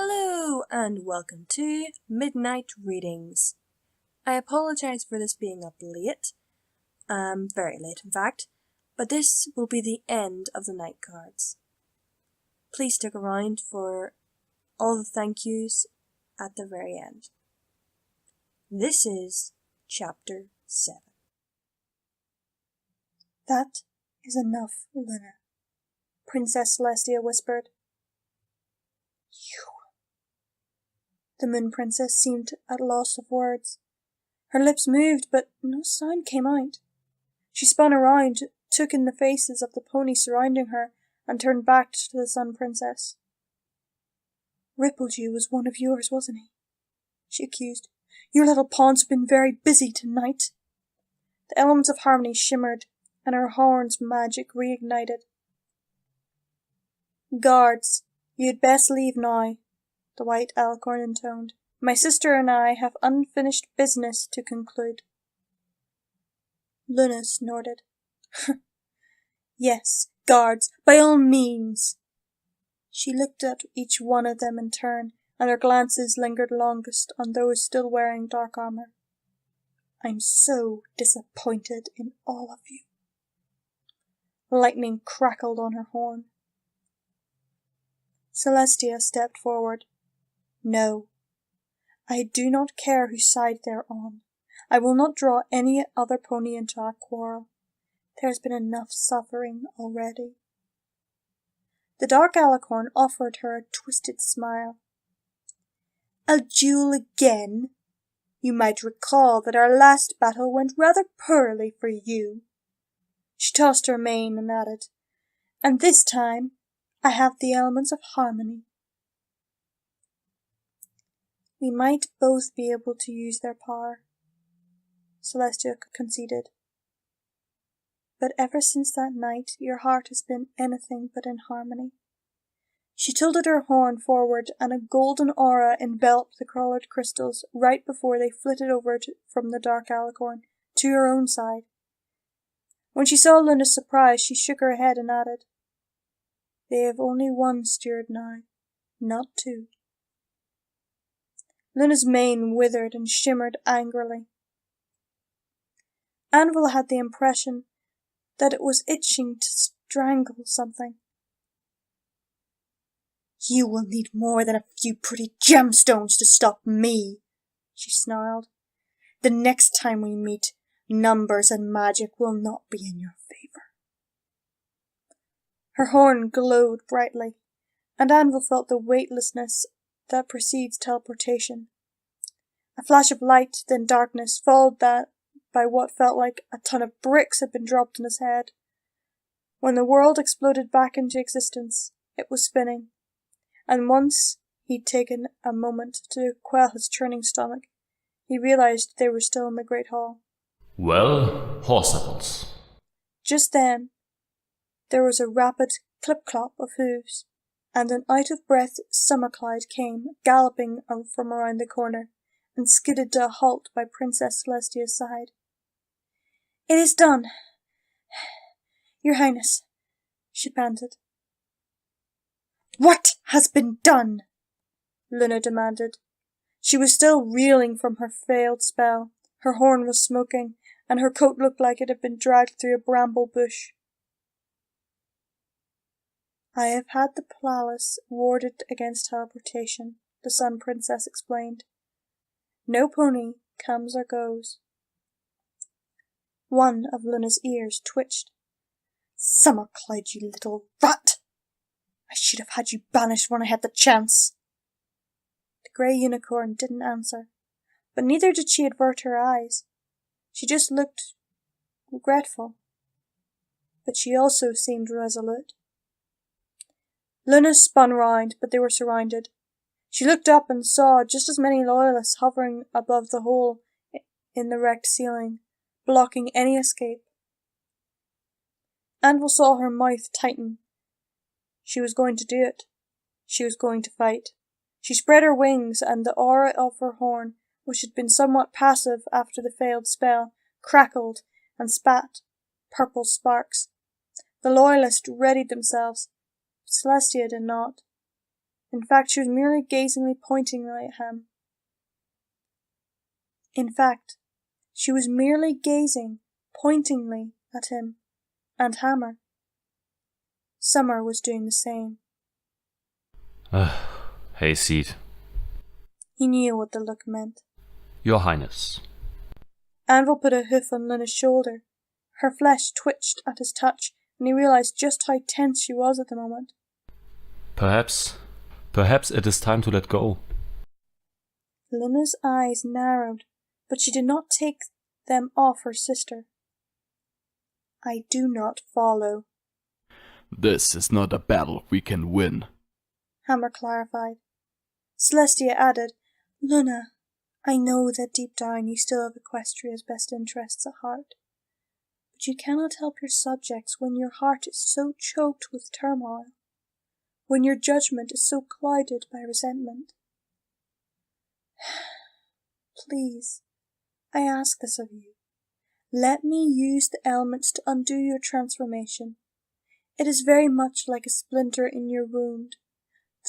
Hello and welcome to Midnight Readings. I apologize for this being up late, very late in fact, but this will be the end of the night cards. Please stick around for all the thank yous at the very end. This is Chapter 7. That is enough, Luna, Princess Celestia whispered. You. The Moon Princess seemed at loss of words. Her lips moved, but no sound came out. She spun around, took in the faces of the ponies surrounding her, and turned back to the Sun Princess. Rippledew was one of yours, wasn't he? She accused. Your little pawns have been very busy tonight. The elements of harmony shimmered, and her horn's magic reignited. Guards, you had best leave now, the white alicorn intoned. My sister and I have unfinished business to conclude. Luna snorted. Yes, guards, by all means. She looked at each one of them in turn, and her glances lingered longest on those still wearing dark armor. I'm so disappointed in all of you. Lightning crackled on her horn. Celestia stepped forward. No, I do not care whose side they're on. I will not draw any other pony into our quarrel. There has been enough suffering already. The dark alicorn offered her a twisted smile. A duel again? You might recall that our last battle went rather poorly for you. She tossed her mane and added, and this time I have the elements of harmony. We might both be able to use their power, Celestia conceded. But ever since that night, your heart has been anything but in harmony. She tilted her horn forward, and a golden aura enveloped the coloured crystals right before they flitted over from the dark alicorn to her own side. When she saw Luna's surprise, she shook her head and added, They have only one steward now, not two. Luna's mane withered and shimmered angrily. Anvil had the impression that it was itching to strangle something. You will need more than a few pretty gemstones to stop me, she snarled. The next time we meet, numbers and magic will not be in your favor. Her horn glowed brightly, and Anvil felt the weightlessness that precedes teleportation. A flash of light, then darkness, followed that by what felt like a ton of bricks had been dropped on his head. When the world exploded back into existence, it was spinning, and once he'd taken a moment to quell his churning stomach, he realized they were still in the Great Hall. Well, horse. Just then, there was a rapid clip-clop of hooves, and an out-of-breath Summercloud came galloping from around the corner, and skidded to a halt by Princess Celestia's side. It is done, Your Highness, she panted. What has been done? Luna demanded. She was still reeling from her failed spell. Her horn was smoking, and her coat looked like it had been dragged through a bramble bush. I have had the palace warded against teleportation, the Sun Princess explained. No pony comes or goes. One of Luna's ears twitched. Summercloud, you little rat! I should have had you banished when I had the chance. The grey unicorn didn't answer, but neither did she avert her eyes. She just looked regretful, but she also seemed resolute. Luna spun round, but they were surrounded. She looked up and saw just as many loyalists hovering above the hole in the wrecked ceiling, blocking any escape. Anvil saw her mouth tighten. She was going to do it. She was going to fight. She spread her wings, and the aura of her horn, which had been somewhat passive after the failed spell, crackled and spat purple sparks. The loyalists readied themselves. Celestia did not. In fact, she was merely pointingly at him. In fact, she was merely gazing pointingly at him and Hammer. Summer was doing the same. Hayseed. He knew what the look meant. Your Highness. Anvil put a hoof on Luna's shoulder. Her flesh twitched at his touch, and he realized just how tense she was at the moment. Perhaps it is time to let go. Luna's eyes narrowed, but she did not take them off her sister. I do not follow. This is not a battle we can win, Hammer clarified. Celestia added, Luna, I know that deep down you still have Equestria's best interests at heart. But you cannot help your subjects when your heart is so choked with turmoil, when your judgment is so clouded by resentment. Please, I ask this of you. Let me use the elements to undo your transformation. It is very much like a splinter in your wound,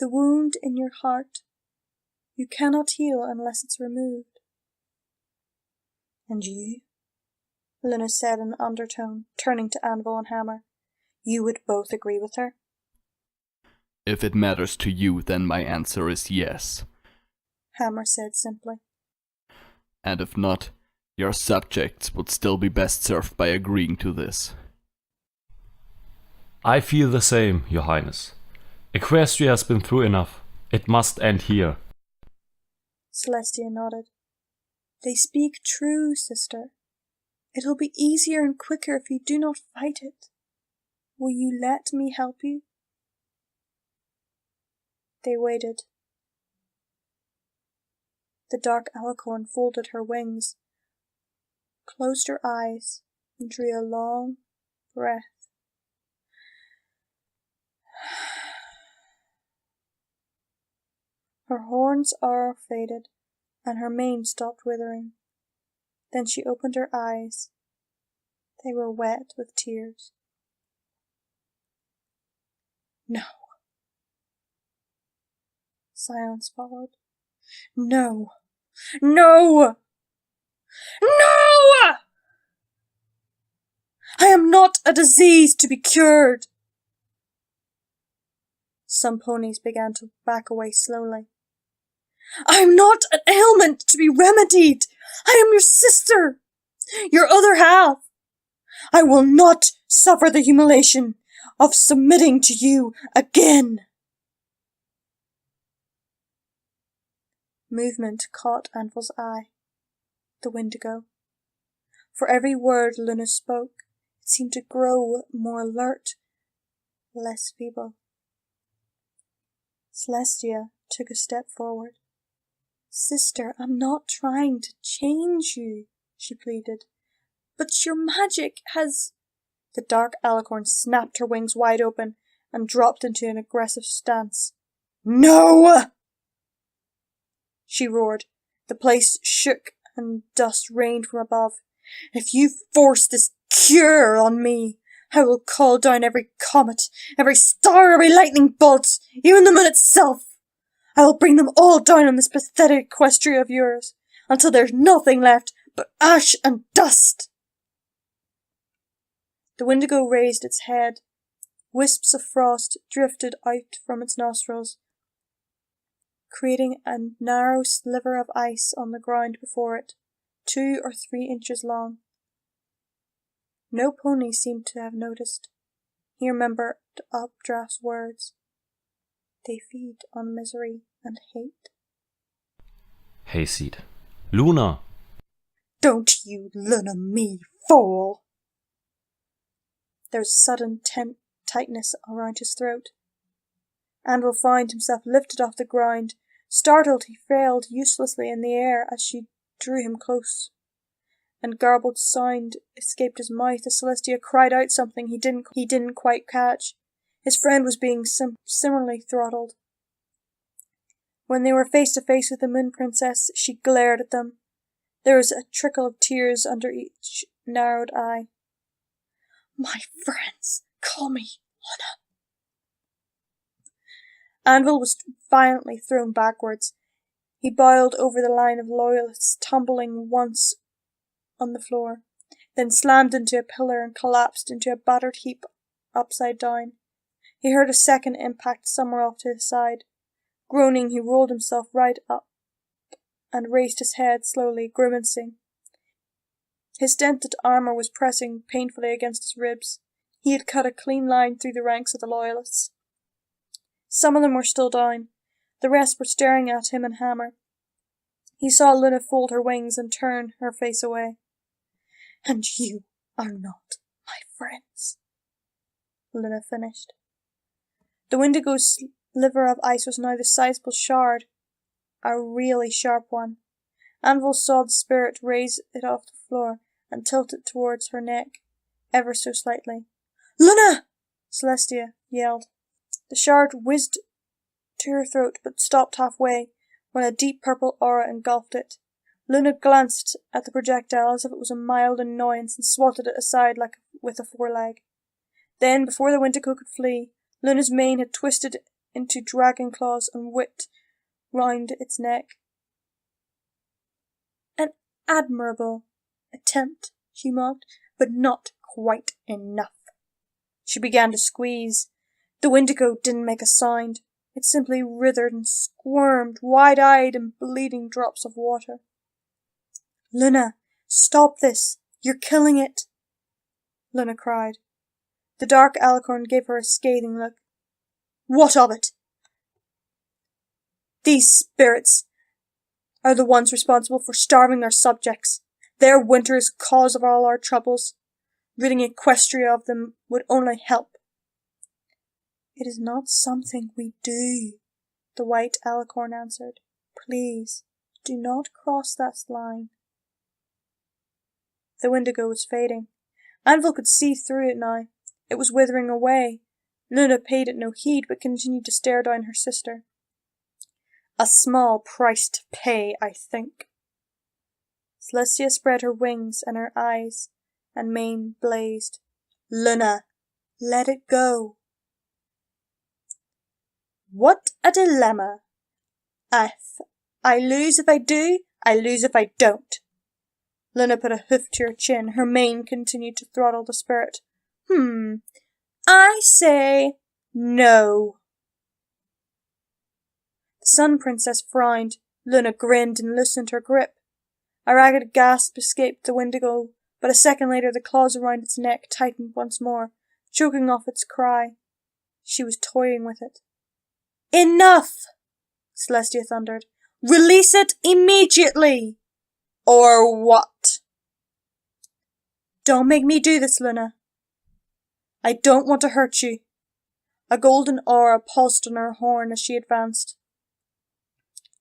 the wound in your heart. You cannot heal unless it's removed. And you? Luna said in an undertone, turning to Anvil and Hammer. You would both agree with her? If it matters to you, then my answer is yes. Hammer said simply. And if not, your subjects would still be best served by agreeing to this. I feel the same, Your Highness. Equestria has been through enough. It must end here. Celestia nodded. They speak true, sister. It'll be easier and quicker if you do not fight it. Will you let me help you? They waited. The dark alicorn folded her wings, closed her eyes, and drew a long breath. Her horns are faded, and her mane stopped withering. Then she opened her eyes. They were wet with tears. No. Silence followed. No! No! No! I am not a disease to be cured! Some ponies began to back away slowly. I am not an ailment to be remedied! I am your sister! Your other half! I will not suffer the humiliation of submitting to you again! Movement caught Anvil's eye. The Wendigo. For every word Luna spoke, it seemed to grow more alert, less feeble. Celestia took a step forward. Sister, I'm not trying to change you, she pleaded. But your magic has... The dark alicorn snapped her wings wide open and dropped into an aggressive stance. No! She roared. The place shook and dust rained from above. If you force this cure on me, I will call down every comet, every star, every lightning bolt, even the moon itself. I will bring them all down on this pathetic Equestria of yours, until there's nothing left but ash and dust. The Wendigo raised its head. Wisps of frost drifted out from its nostrils, creating a narrow sliver of ice on the ground before it, 2 or 3 inches long. No pony seemed to have noticed. He remembered Updraft's words. They feed on misery and hate. Hayseed. Luna! Don't you Luna me, fool! There was sudden tightness around his throat. Anvil found himself lifted off the ground. Startled, he failed uselessly in the air as she drew him close. And garbled sound escaped his mouth as Celestia cried out something he didn't quite catch. His friend was being similarly throttled. When they were face to face with the Moon Princess, she glared at them. There was a trickle of tears under each narrowed eye. My friends, call me Luna. Anvil was violently thrown backwards. He boiled over the line of loyalists, tumbling once on the floor, then slammed into a pillar and collapsed into a battered heap upside down. He heard a second impact somewhere off to his side. Groaning, he rolled himself right up and raised his head slowly, grimacing. His dented armour was pressing painfully against his ribs. He had cut a clean line through the ranks of the loyalists. Some of them were still down. The rest were staring at him and Hammer. He saw Luna fold her wings and turn her face away. "And you are not my friends," Luna finished. The Wendigo's sliver of ice was now the sizable shard, a really sharp one. Anvil saw the spirit raise it off the floor and tilt it towards her neck, ever so slightly. "Luna!" Celestia yelled. The shard whizzed to her throat but stopped halfway when a deep purple aura engulfed it. Luna glanced at the projectile as if it was a mild annoyance and swatted it aside with a foreleg. Then, before the Wendigo could flee, Luna's mane had twisted into dragon claws and whipped round its neck. "An admirable attempt," she mocked, "but not quite enough." She began to squeeze. The Wendigo didn't make a sound. It simply writhed and squirmed, wide-eyed and bleeding drops of water. "Luna, stop this! You're killing it!" Luna cried. The dark alicorn gave her a scathing look. "What of it? These spirits are the ones responsible for starving their subjects. Their winter is cause of all our troubles. Ridding Equestria of them would only help." "It is not something we do," the white alicorn answered. "Please, do not cross that line." The Wendigo was fading. Anvil could see through it now. It was withering away. Luna paid it no heed, but continued to stare down her sister. "A small price to pay, I think." Celestia spread her wings, and her eyes and mane blazed. "Luna, let it go." "What a dilemma. I lose if I do, I lose if I don't." Luna put a hoof to her chin. Her mane continued to throttle the spirit. I say no." The Sun Princess frowned. Luna grinned and loosened her grip. A ragged gasp escaped the Wendigo, but a second later the claws around its neck tightened once more, choking off its cry. She was toying with it. "Enough!" Celestia thundered. "Release it immediately! Or what?" "Don't make me do this, Luna. I don't want to hurt you." A golden aura pulsed on her horn as she advanced.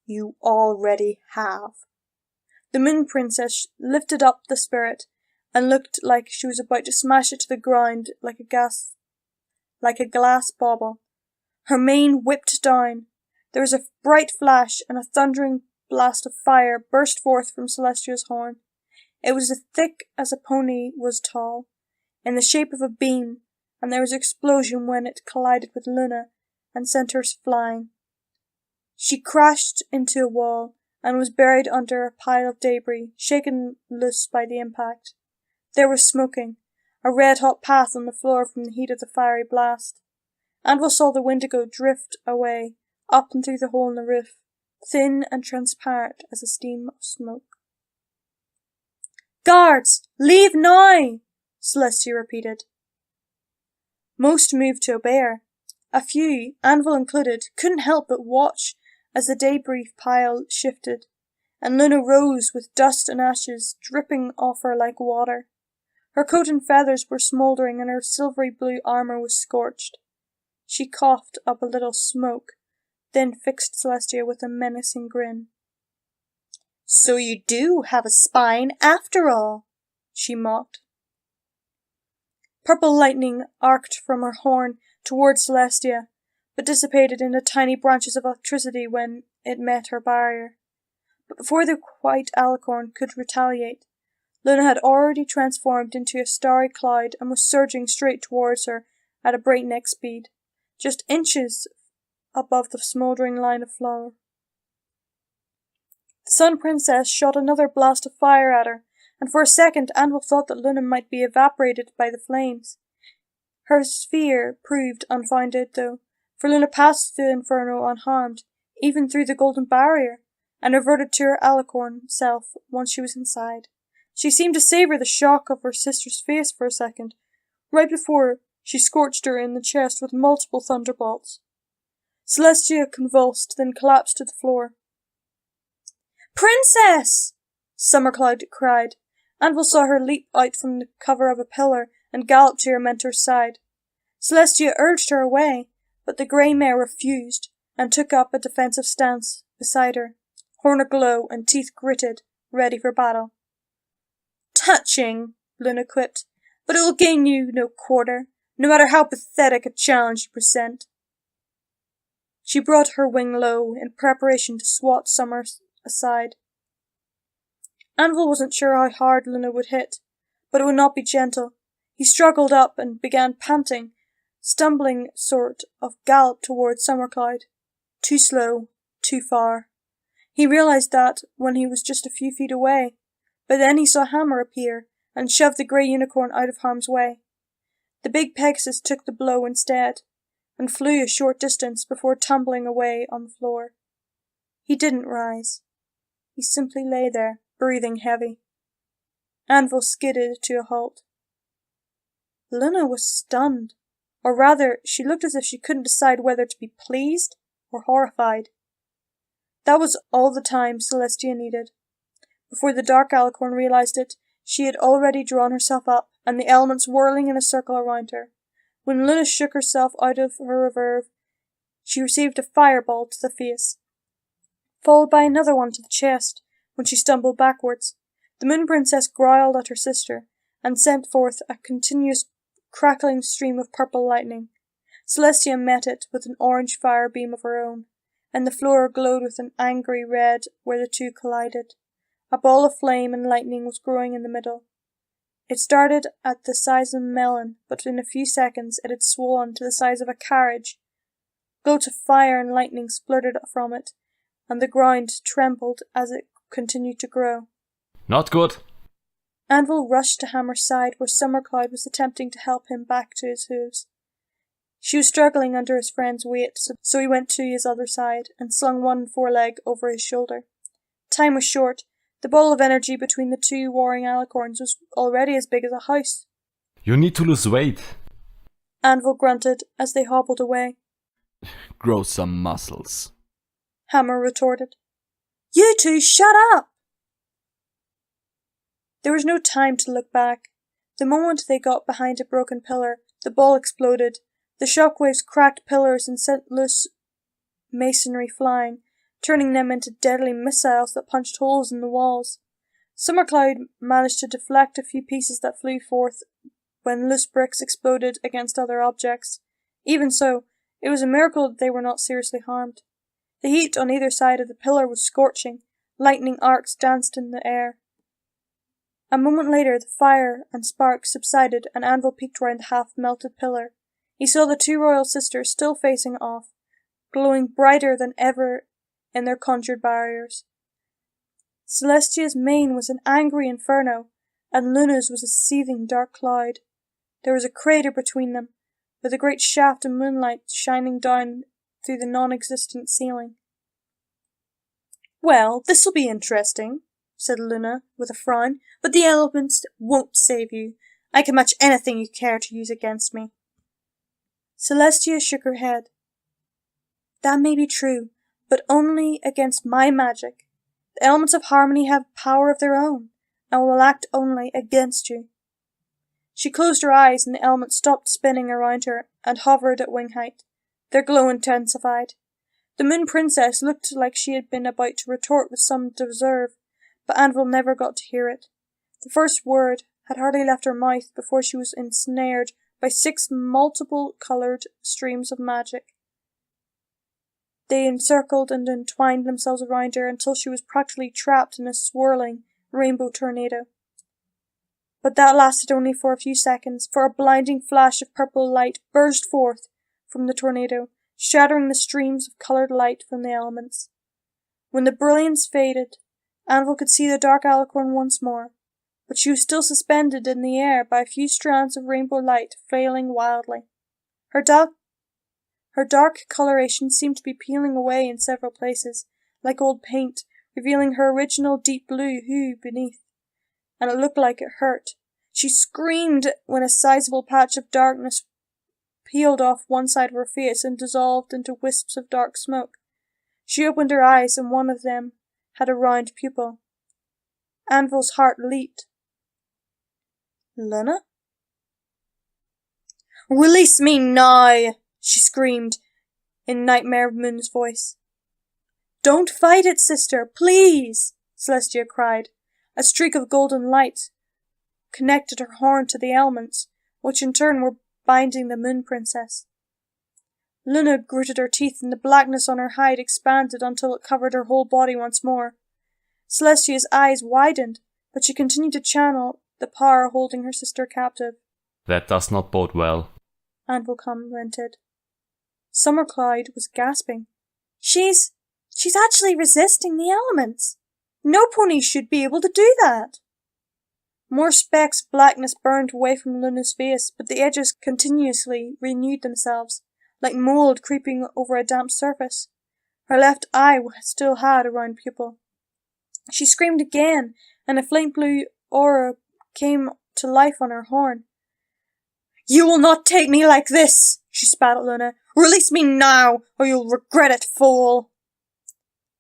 "You already have." The Moon Princess lifted up the spirit and looked like she was about to smash it to the ground like a glass bauble. Her mane whipped down. There was a bright flash, and a thundering blast of fire burst forth from Celestia's horn. It was as thick as a pony was tall, in the shape of a beam, and there was an explosion when it collided with Luna and sent her flying. She crashed into a wall and was buried under a pile of debris, shaken loose by the impact. There was smoking, a red-hot path on the floor from the heat of the fiery blast. Anvil saw the Wendigo drift away, up and through the hole in the roof, thin and transparent as a steam of smoke. "Guards, leave now!" Celestia repeated. Most moved to obey her. A few, Anvil included, couldn't help but watch as the debris pile shifted, and Luna rose with dust and ashes dripping off her like water. Her coat and feathers were smouldering, and her silvery blue armour was scorched. She coughed up a little smoke, then fixed Celestia with a menacing grin. "So you do have a spine after all," she mocked. Purple lightning arced from her horn towards Celestia, but dissipated into tiny branches of electricity when it met her barrier. But before the white alicorn could retaliate, Luna had already transformed into a starry cloud and was surging straight towards her at a breakneck speed. Just inches above the smouldering line of flower. The Sun Princess shot another blast of fire at her, and for a second Anvil thought that Luna might be evaporated by the flames. Her fear proved unfounded, though, for Luna passed through the inferno unharmed, even through the golden barrier, and reverted to her alicorn self once she was inside. She seemed to savour the shock of her sister's face for a second, right before she scorched her in the chest with multiple thunderbolts. Celestia convulsed, then collapsed to the floor. "Princess!" Summercloud cried. Anvil saw her leap out from the cover of a pillar and gallop to her mentor's side. Celestia urged her away, but the grey mare refused and took up a defensive stance beside her, horn aglow and teeth gritted, ready for battle. "Touching," Luna quipped, "but it will gain you no quarter, no matter how pathetic a challenge you present." She brought her wing low in preparation to swat Summer aside. Anvil wasn't sure how hard Luna would hit, but it would not be gentle. He struggled up and began panting, stumbling sort of gallop towards Summercloud. Too slow, too far. He realized that when he was just a few feet away, but then he saw Hammer appear and shove the grey unicorn out of harm's way. The big Pegasus took the blow instead, and flew a short distance before tumbling away on the floor. He didn't rise. He simply lay there, breathing heavy. Anvil skidded to a halt. Luna was stunned, or rather, she looked as if she couldn't decide whether to be pleased or horrified. That was all the time Celestia needed. Before the dark alicorn realized it, she had already drawn herself up, and the elements whirling in a circle around her. When Luna shook herself out of her reverve, she received a fireball to the face, followed by another one to the chest, when she stumbled backwards. The Moon Princess growled at her sister, and sent forth a continuous crackling stream of purple lightning. Celestia met it with an orange fire beam of her own, and the floor glowed with an angry red where the two collided. A ball of flame and lightning was growing in the middle. It started at the size of a melon, but in a few seconds it had swollen to the size of a carriage. Gouts of fire and lightning splurted from it, and the ground trembled as it continued to grow. Not good. Anvil rushed to Hammer's side, where Summercloud was attempting to help him back to his hooves. She was struggling under his friend's weight, so he went to his other side and slung one foreleg over his shoulder. Time was short. The ball of energy between the two warring alicorns was already as big as a house. You need to lose weight. Anvil grunted as they hobbled away. Grow some muscles. Hammer retorted. "You two shut up!" There was no time to look back. The moment they got behind a broken pillar, the ball exploded. The shockwaves cracked pillars and sent loose masonry flying, turning them into deadly missiles that punched holes in the walls. Summercloud managed to deflect a few pieces that flew forth when loose bricks exploded against other objects. Even so, it was a miracle that they were not seriously harmed. The heat on either side of the pillar was scorching. Lightning arcs danced in the air. A moment later, the fire and sparks subsided, and Anvil peeked round the half-melted pillar. He saw the two royal sisters still facing off, glowing brighter than ever in their conjured barriers. Celestia's mane was an angry inferno, and Luna's was a seething dark cloud. There was a crater between them, with a great shaft of moonlight shining down through the non-existent ceiling. "Well, this'll be interesting," said Luna, with a frown, "but the elements won't save you. I can match anything you care to use against me." Celestia shook her head. "That may be true, but only against my magic. The elements of harmony have power of their own, and will act only against you." She closed her eyes, and the elements stopped spinning around her and hovered at wing height. Their glow intensified. The Moon Princess looked like she had been about to retort with some reserve, but Anvil never got to hear it. The first word had hardly left her mouth before she was ensnared by 6 multiple-coloured streams of magic. They encircled and entwined themselves around her until she was practically trapped in a swirling rainbow tornado. But that lasted only for a few seconds, for a blinding flash of purple light burst forth from the tornado, shattering the streams of coloured light from the elements. When the brilliance faded, Anvil could see the dark alicorn once more, but she was still suspended in the air by a few strands of rainbow light flailing wildly. Her dark coloration seemed to be peeling away in several places, like old paint, revealing her original deep blue hue beneath, and it looked like it hurt. She screamed when a sizable patch of darkness peeled off one side of her face and dissolved into wisps of dark smoke. She opened her eyes, and one of them had a round pupil. Anvil's heart leaped. Luna? "Release me now!" she screamed in Nightmare Moon's voice. "Don't fight it, sister, please!" Celestia cried. A streak of golden light connected her horn to the elements, which in turn were binding the Moon Princess. Luna gritted her teeth, and the blackness on her hide expanded until it covered her whole body once more. Celestia's eyes widened, but she continued to channel the power holding her sister captive. That does not bode well, Anvil commented. Summercloud was gasping. She's actually resisting the elements. No pony should be able to do that. More specks of blackness burned away from Luna's face, but the edges continuously renewed themselves, like mould creeping over a damp surface. Her left eye still had a round pupil. She screamed again, and a faint blue aura came to life on her horn. "You will not take me like this!" she spat at Luna. "Release me now, or you'll regret it, fool!"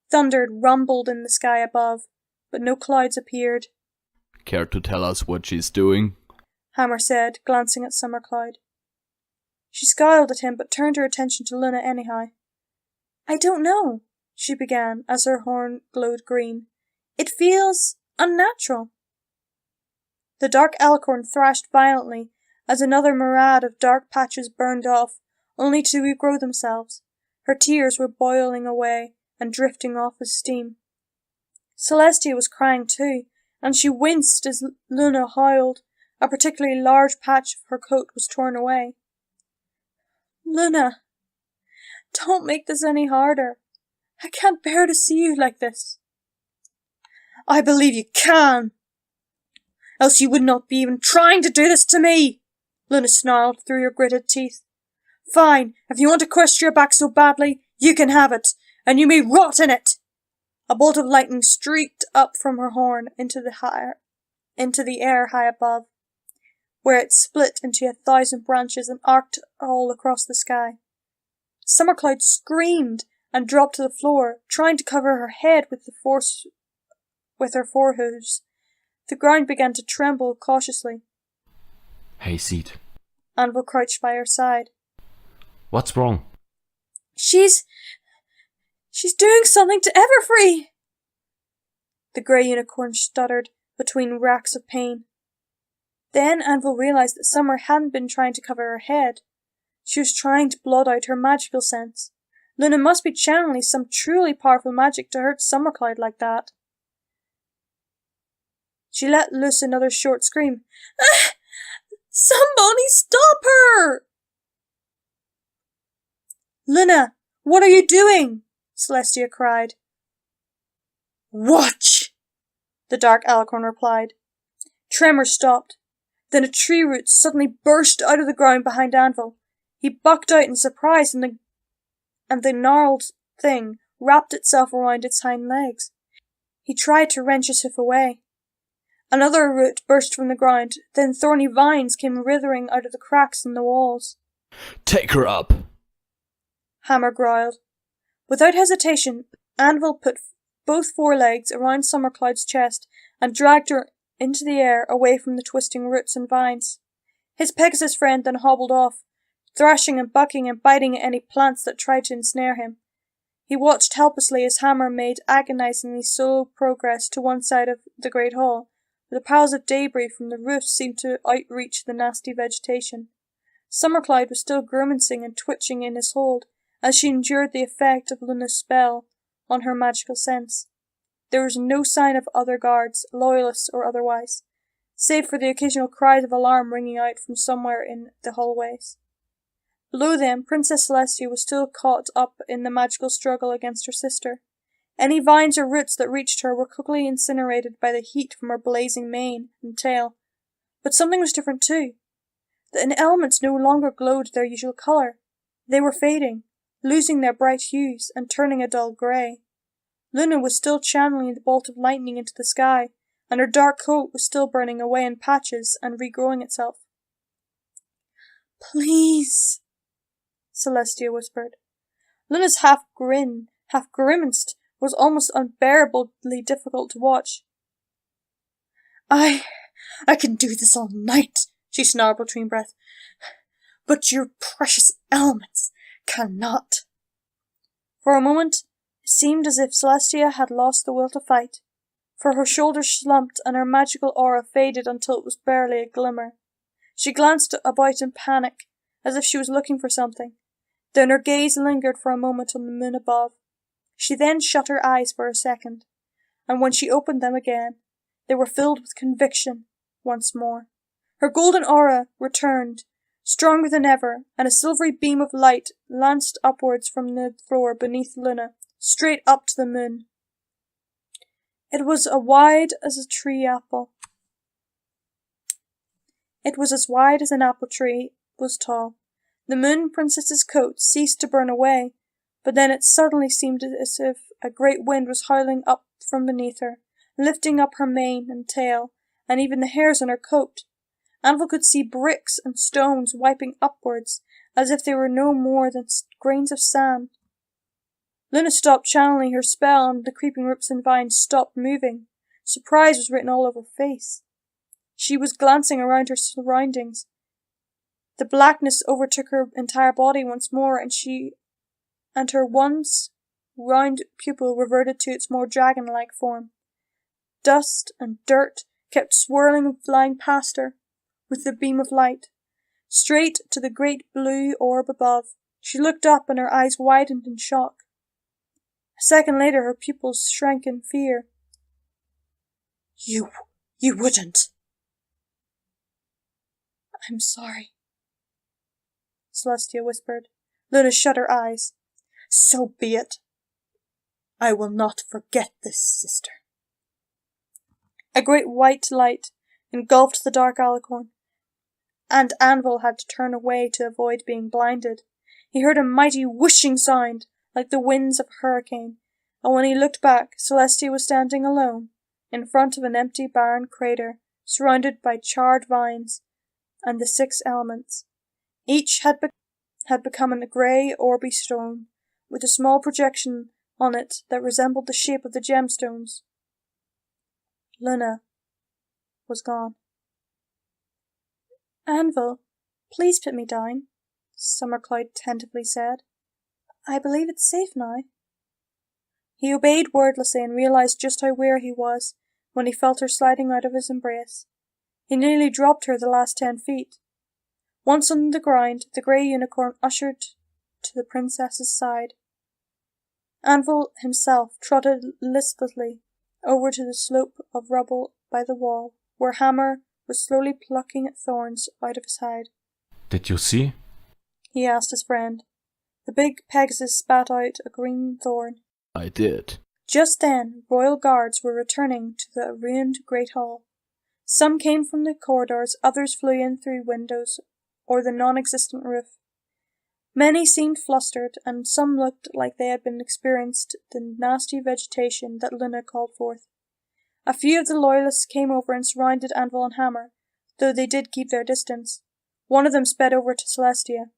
Thunder rumbled in the sky above, but no clouds appeared. Care to tell us what she's doing? Hammer said, glancing at Summercloud. She scowled at him, but turned her attention to Luna anyhow. "I don't know," she began, as her horn glowed green. "It feels unnatural." The dark alicorn thrashed violently as another myriad of dark patches burned off, only to regrow themselves. Her tears were boiling away and drifting off as steam. Celestia was crying too, and she winced as Luna howled. A particularly large patch of her coat was torn away. "Luna, don't make this any harder. I can't bear to see you like this." "I believe you can, else you would not be even trying to do this to me," Luna snarled through her gritted teeth. "Fine, if you want to crush your back so badly, you can have it, and you may rot in it." A bolt of lightning streaked up from her horn into the air high above, where it split into 1,000 branches and arced all across the sky. Summercloud screamed and dropped to the floor, trying to cover her head with her forehooves. The ground began to tremble cautiously. Hey, Seed. Anvil crouched by her side. What's wrong? She's doing something to Everfree! The grey unicorn stuttered between racks of pain. Then Anvil realised that Summer hadn't been trying to cover her head. She was trying to blot out her magical sense. Luna must be channeling some truly powerful magic to hurt Summercloud like that. She let loose another short scream. "Ah! Somebody stop her!" "Luna, what are you doing?" Celestia cried. "Watch!" the dark alicorn replied. Tremors stopped. Then a tree root suddenly burst out of the ground behind Anvil. He bucked out in surprise, and the gnarled thing wrapped itself around its hind legs. He tried to wrench his hoof away. Another root burst from the ground, then thorny vines came writhing out of the cracks in the walls. "Take her up!" Hammer growled. Without hesitation, Anvil put both forelegs around Summercloud's chest and dragged her into the air away from the twisting roots and vines. His Pegasus friend then hobbled off, thrashing and bucking and biting at any plants that tried to ensnare him. He watched helplessly as Hammer made agonizingly slow progress to one side of the great hall, where the piles of debris from the roofs seemed to outreach the nasty vegetation. Summercloud was still grimacing and twitching in his hold as she endured the effect of Luna's spell on her magical sense. There was no sign of other guards, loyalists or otherwise, save for the occasional cries of alarm ringing out from somewhere in the hallways. Below them, Princess Celestia was still caught up in the magical struggle against her sister. Any vines or roots that reached her were quickly incinerated by the heat from her blazing mane and tail. But something was different too. The elements no longer glowed their usual colour. They were fading, losing their bright hues and turning a dull grey. Luna was still channeling the bolt of lightning into the sky, and her dark coat was still burning away in patches and regrowing itself. "Please," Celestia whispered. Luna's half-grin, half-grimaced, was almost unbearably difficult to watch. I can do this all night," she snarled between breath. "But your precious elements cannot." For a moment, it seemed as if Celestia had lost the will to fight, for her shoulders slumped and her magical aura faded until it was barely a glimmer. She glanced about in panic, as if she was looking for something. Then her gaze lingered for a moment on the moon above. She then shut her eyes for a second, and when she opened them again, they were filled with conviction once more. Her golden aura returned, stronger than ever, and a silvery beam of light lanced upwards from the floor beneath Luna, straight up to the moon. It was as wide as a tree apple. It was as wide as an apple tree was tall. The Moon Princess's coat ceased to burn away, but then it suddenly seemed as if a great wind was howling up from beneath her, lifting up her mane and tail, and even the hairs on her coat. Anvil could see bricks and stones wiping upwards, as if they were no more than grains of sand. Luna stopped channeling her spell, and the creeping roots and vines stopped moving. Surprise was written all over her face. She was glancing around her surroundings. The blackness overtook her entire body once more, and her once round pupil reverted to its more dragon-like form. Dust and dirt kept swirling and flying past her with the beam of light, straight to the great blue orb above. She looked up and her eyes widened in shock. A second later her pupils shrank in fear. You wouldn't." "I'm sorry," Celestia whispered. Luna shut her eyes. "So be it. I will not forget this, sister." A great white light engulfed the dark alicorn, and Anvil had to turn away to avoid being blinded. He heard a mighty whooshing sound, like the winds of a hurricane, and when he looked back, Celestia was standing alone, in front of an empty barren crater, surrounded by charred vines and the 6 elements. Each had become a grey, orby stone, with a small projection on it that resembled the shape of the gemstones. Luna was gone. "Anvil, please put me down," Summercloud tentatively said. "I believe it's safe now." He obeyed wordlessly and realized just how weary he was when he felt her sliding out of his embrace. He nearly dropped her the last 10 feet. Once on the ground, the grey unicorn ushered to the princess's side. Anvil himself trotted listlessly over to the slope of rubble by the wall, where Hammer was slowly plucking at thorns out of his hide. Did you see? He asked his friend. The big Pegasus spat out a green thorn. I did. Just then, royal guards were returning to the ruined Great Hall. Some came from the corridors, others flew in through windows or the non-existent roof. Many seemed flustered, and some looked like they had been experienced the nasty vegetation that Luna called forth. A few of the loyalists came over and surrounded Anvil and Hammer, though they did keep their distance. One of them sped over to Celestia.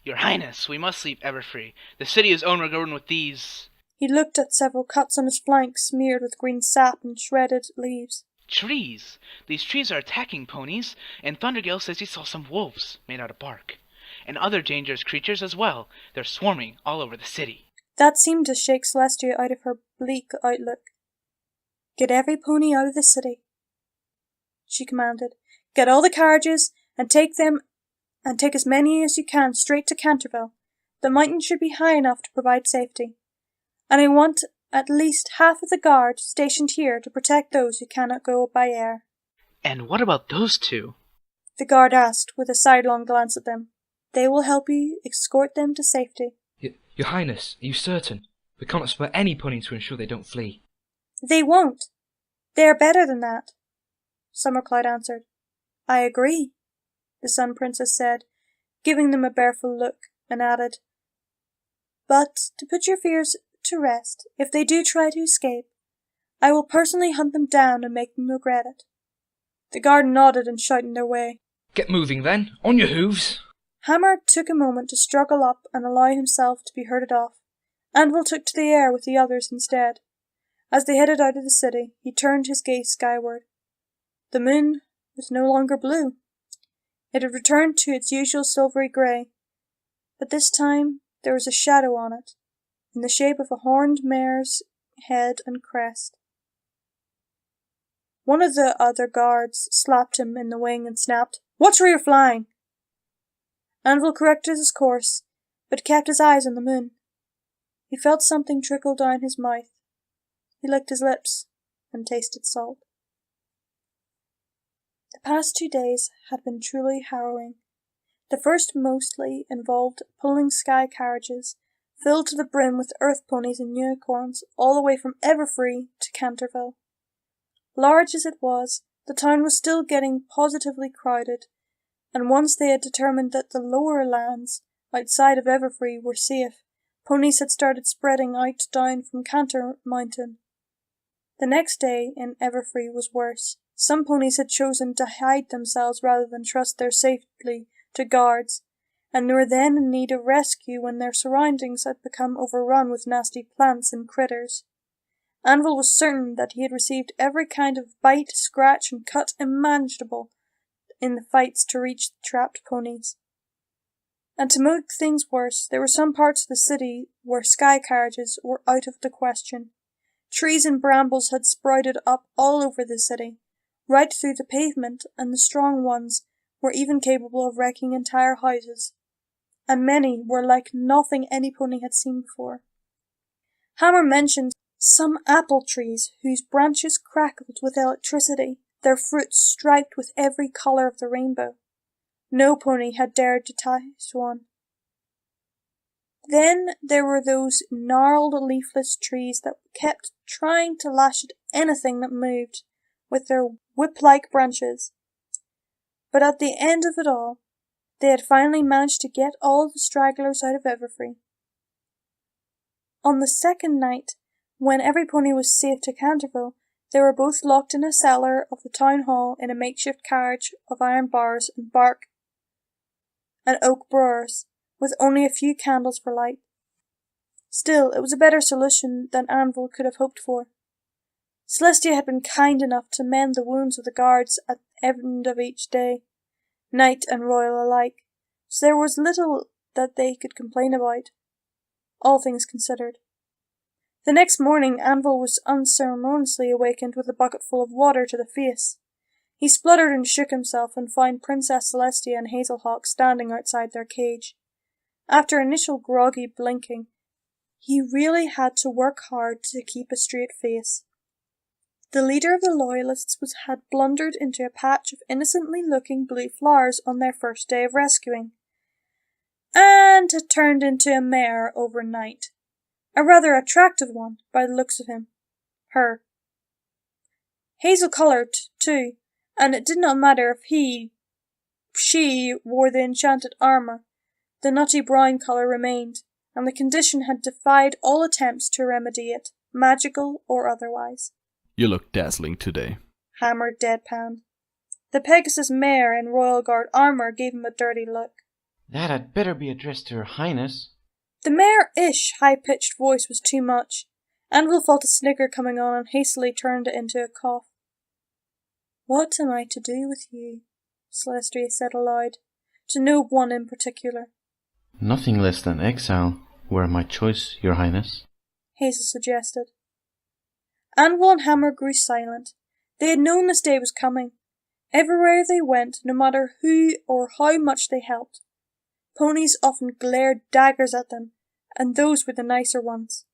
"Your Highness, we must leave Everfree. The city is overgrown with these..." He looked at several cuts on his flanks smeared with green sap and shredded leaves. "Trees. These trees are attacking ponies, and Thundergale says he saw some wolves made out of bark. And other dangerous creatures as well. They're swarming all over the city." That seemed to shake Celestia out of her bleak outlook. "Get every pony out of the city," she commanded. "Get all the carriages, and take as many as you can straight to Canterville. The mountain should be high enough to provide safety. And I want at least half of the guard stationed here to protect those who cannot go by air." "And what about those two?" the guard asked, with a sidelong glance at them. They will help you escort them to safety. Your Highness, are you certain? We cannot spare any pony to ensure they don't flee. They won't. They are better than that, Summercloud answered. I agree, the Sun Princess said, giving them a bareful look, and added, But to put your fears to rest, if they do try to escape, I will personally hunt them down and make them regret it. The guard nodded and shouted their way. Get moving then, on your hooves! Hammer took a moment to struggle up and allow himself to be herded off. Anvil took to the air with the others instead. As they headed out of the city, he turned his gaze skyward. The moon was no longer blue. It had returned to its usual silvery grey, but this time there was a shadow on it, in the shape of a horned mare's head and crest. One of the other guards slapped him in the wing and snapped, Watch where you're flying! Anvil corrected his course, but kept his eyes on the moon. He felt something trickle down his mouth. He licked his lips and tasted salt. The past 2 days had been truly harrowing. The first mostly involved pulling sky carriages, filled to the brim with earth ponies and unicorns, all the way from Everfree to Canterville. Large as it was, the town was still getting positively crowded, and once they had determined that the lower lands outside of Everfree were safe, ponies had started spreading out down from Canter Mountain. The next day in Everfree was worse. Some ponies had chosen to hide themselves rather than trust their safety to guards, and were then in need of rescue when their surroundings had become overrun with nasty plants and critters. Anvil was certain that he had received every kind of bite, scratch, and cut imaginable in the fights to reach the trapped ponies. And to make things worse, there were some parts of the city where sky carriages were out of the question. Trees and brambles had sprouted up all over the city, right through the pavement, and the strong ones were even capable of wrecking entire houses, and many were like nothing any pony had seen before. Hammer mentioned some apple trees whose branches crackled with electricity, their fruits striped with every colour of the rainbow. No pony had dared to touch one. Then there were those gnarled leafless trees that kept trying to lash at anything that moved with their whip-like branches. But at the end of it all, they had finally managed to get all the stragglers out of Everfree. On the second night, when every pony was safe to Canterville, they were both locked in a cellar of the town hall in a makeshift carriage of iron bars and bark and oak bars, with only a few candles for light. Still, it was a better solution than Anvil could have hoped for. Celestia had been kind enough to mend the wounds of the guards at the end of each day, knight and royal alike, so there was little that they could complain about, all things considered. The next morning Anvil was unceremoniously awakened with a bucket full of water to the face. He spluttered and shook himself and found Princess Celestia and Hazelhawk standing outside their cage. After initial groggy blinking, he really had to work hard to keep a straight face. The leader of the Loyalists had blundered into a patch of innocently looking blue flowers on their first day of rescuing, and had turned into a mare overnight. A rather attractive one, by the looks of him. Her. Hazel coloured, too, and it did not matter if she wore the enchanted armour. The nutty brown colour remained, and the condition had defied all attempts to remedy it, magical or otherwise. You look dazzling today. Hammer deadpanned. The Pegasus mare in Royal Guard armour gave him a dirty look. That had better be addressed to Her Highness. The mare-ish high-pitched voice was too much. Anvil felt a snicker coming on and hastily turned it into a cough. What am I to do with you? Celestia said aloud, to no one in particular. Nothing less than exile, were my choice, Your Highness. Hazel suggested. Anvil and Hammer grew silent. They had known this day was coming. Everywhere they went, no matter who or how much they helped, ponies often glared daggers at them, and those were the nicer ones.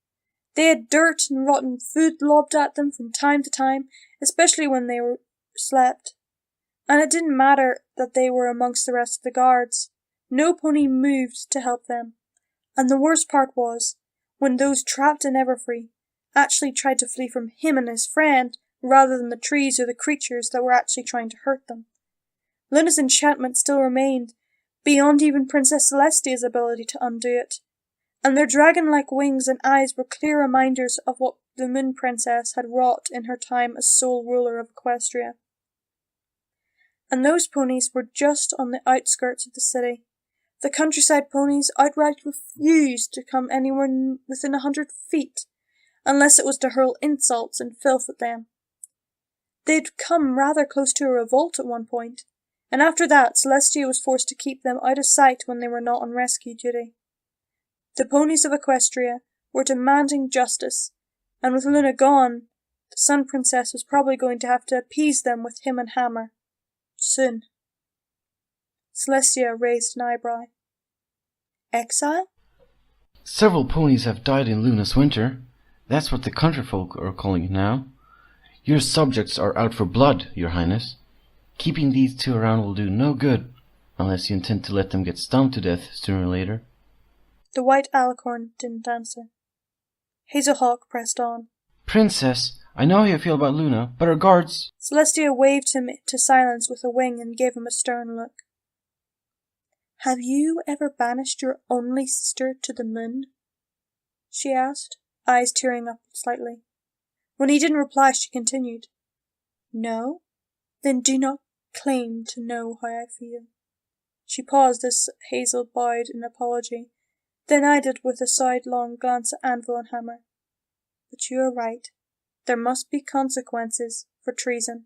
They had dirt and rotten food lobbed at them from time to time, especially when they slept. And it didn't matter that they were amongst the rest of the guards. No pony moved to help them. And the worst part was, when those trapped in Everfree actually tried to flee from him and his friend, rather than the trees or the creatures that were actually trying to hurt them. Luna's enchantment still remained, beyond even Princess Celestia's ability to undo it, and their dragon-like wings and eyes were clear reminders of what the Moon Princess had wrought in her time as sole ruler of Equestria. And those ponies were just on the outskirts of the city. The countryside ponies outright refused to come anywhere within 100 feet, unless it was to hurl insults and filth at them. They'd come rather close to a revolt at one point, and after that Celestia was forced to keep them out of sight when they were not on rescue duty. The ponies of Equestria were demanding justice, and with Luna gone, the Sun Princess was probably going to have to appease them with him and Hammer. Soon. Celestia raised an eyebrow. Exile? Several ponies have died in Luna's winter. That's what the countryfolk are calling it now. Your subjects are out for blood, Your Highness. Keeping these two around will do no good, unless you intend to let them get stomped to death sooner or later. The white alicorn didn't answer. Hazelhawk pressed on. Princess, I know how you feel about Luna, but our guards... Celestia waved him to silence with a wing and gave him a stern look. Have you ever banished your only sister to the moon? She asked, eyes tearing up slightly. When he didn't reply, she continued. No? Then do not claim to know how I feel. She paused as Hazel bowed in apology, then added with a sidelong glance at Anvil and Hammer. But you are right. There must be consequences for treason.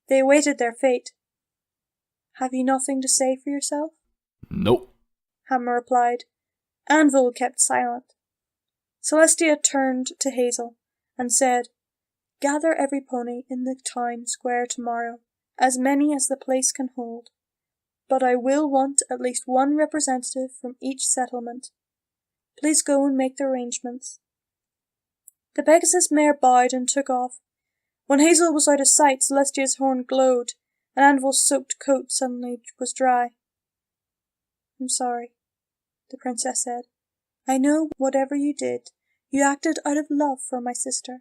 They awaited their fate. Have you nothing to say for yourself? Nope. Hammer replied. Anvil kept silent. Celestia turned to Hazel and said, Gather every pony in the town square tomorrow, as many as the place can hold. But I will want at least one representative from each settlement. Please go and make the arrangements. The Pegasus mare bowed and took off. When Hazel was out of sight, Celestia's horn glowed, and Anvil's soaked coat suddenly was dry. I'm sorry, the princess said. I know whatever you did, you acted out of love for my sister,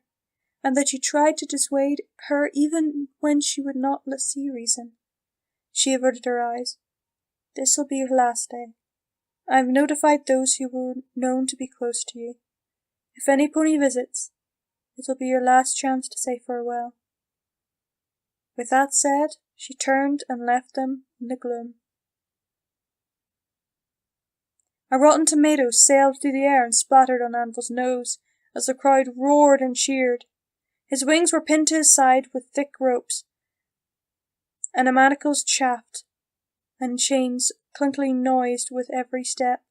and that you tried to dissuade her even when she would not see reason. She averted her eyes. This will be your last day. I have notified those who were known to be close to you. If any pony visits, it will be your last chance to say farewell. With that said, she turned and left them in the gloom. A rotten tomato sailed through the air and splattered on Anvil's nose as the crowd roared and cheered. His wings were pinned to his side with thick ropes, and the manacles chaffed, and chains clunkily noised with every step.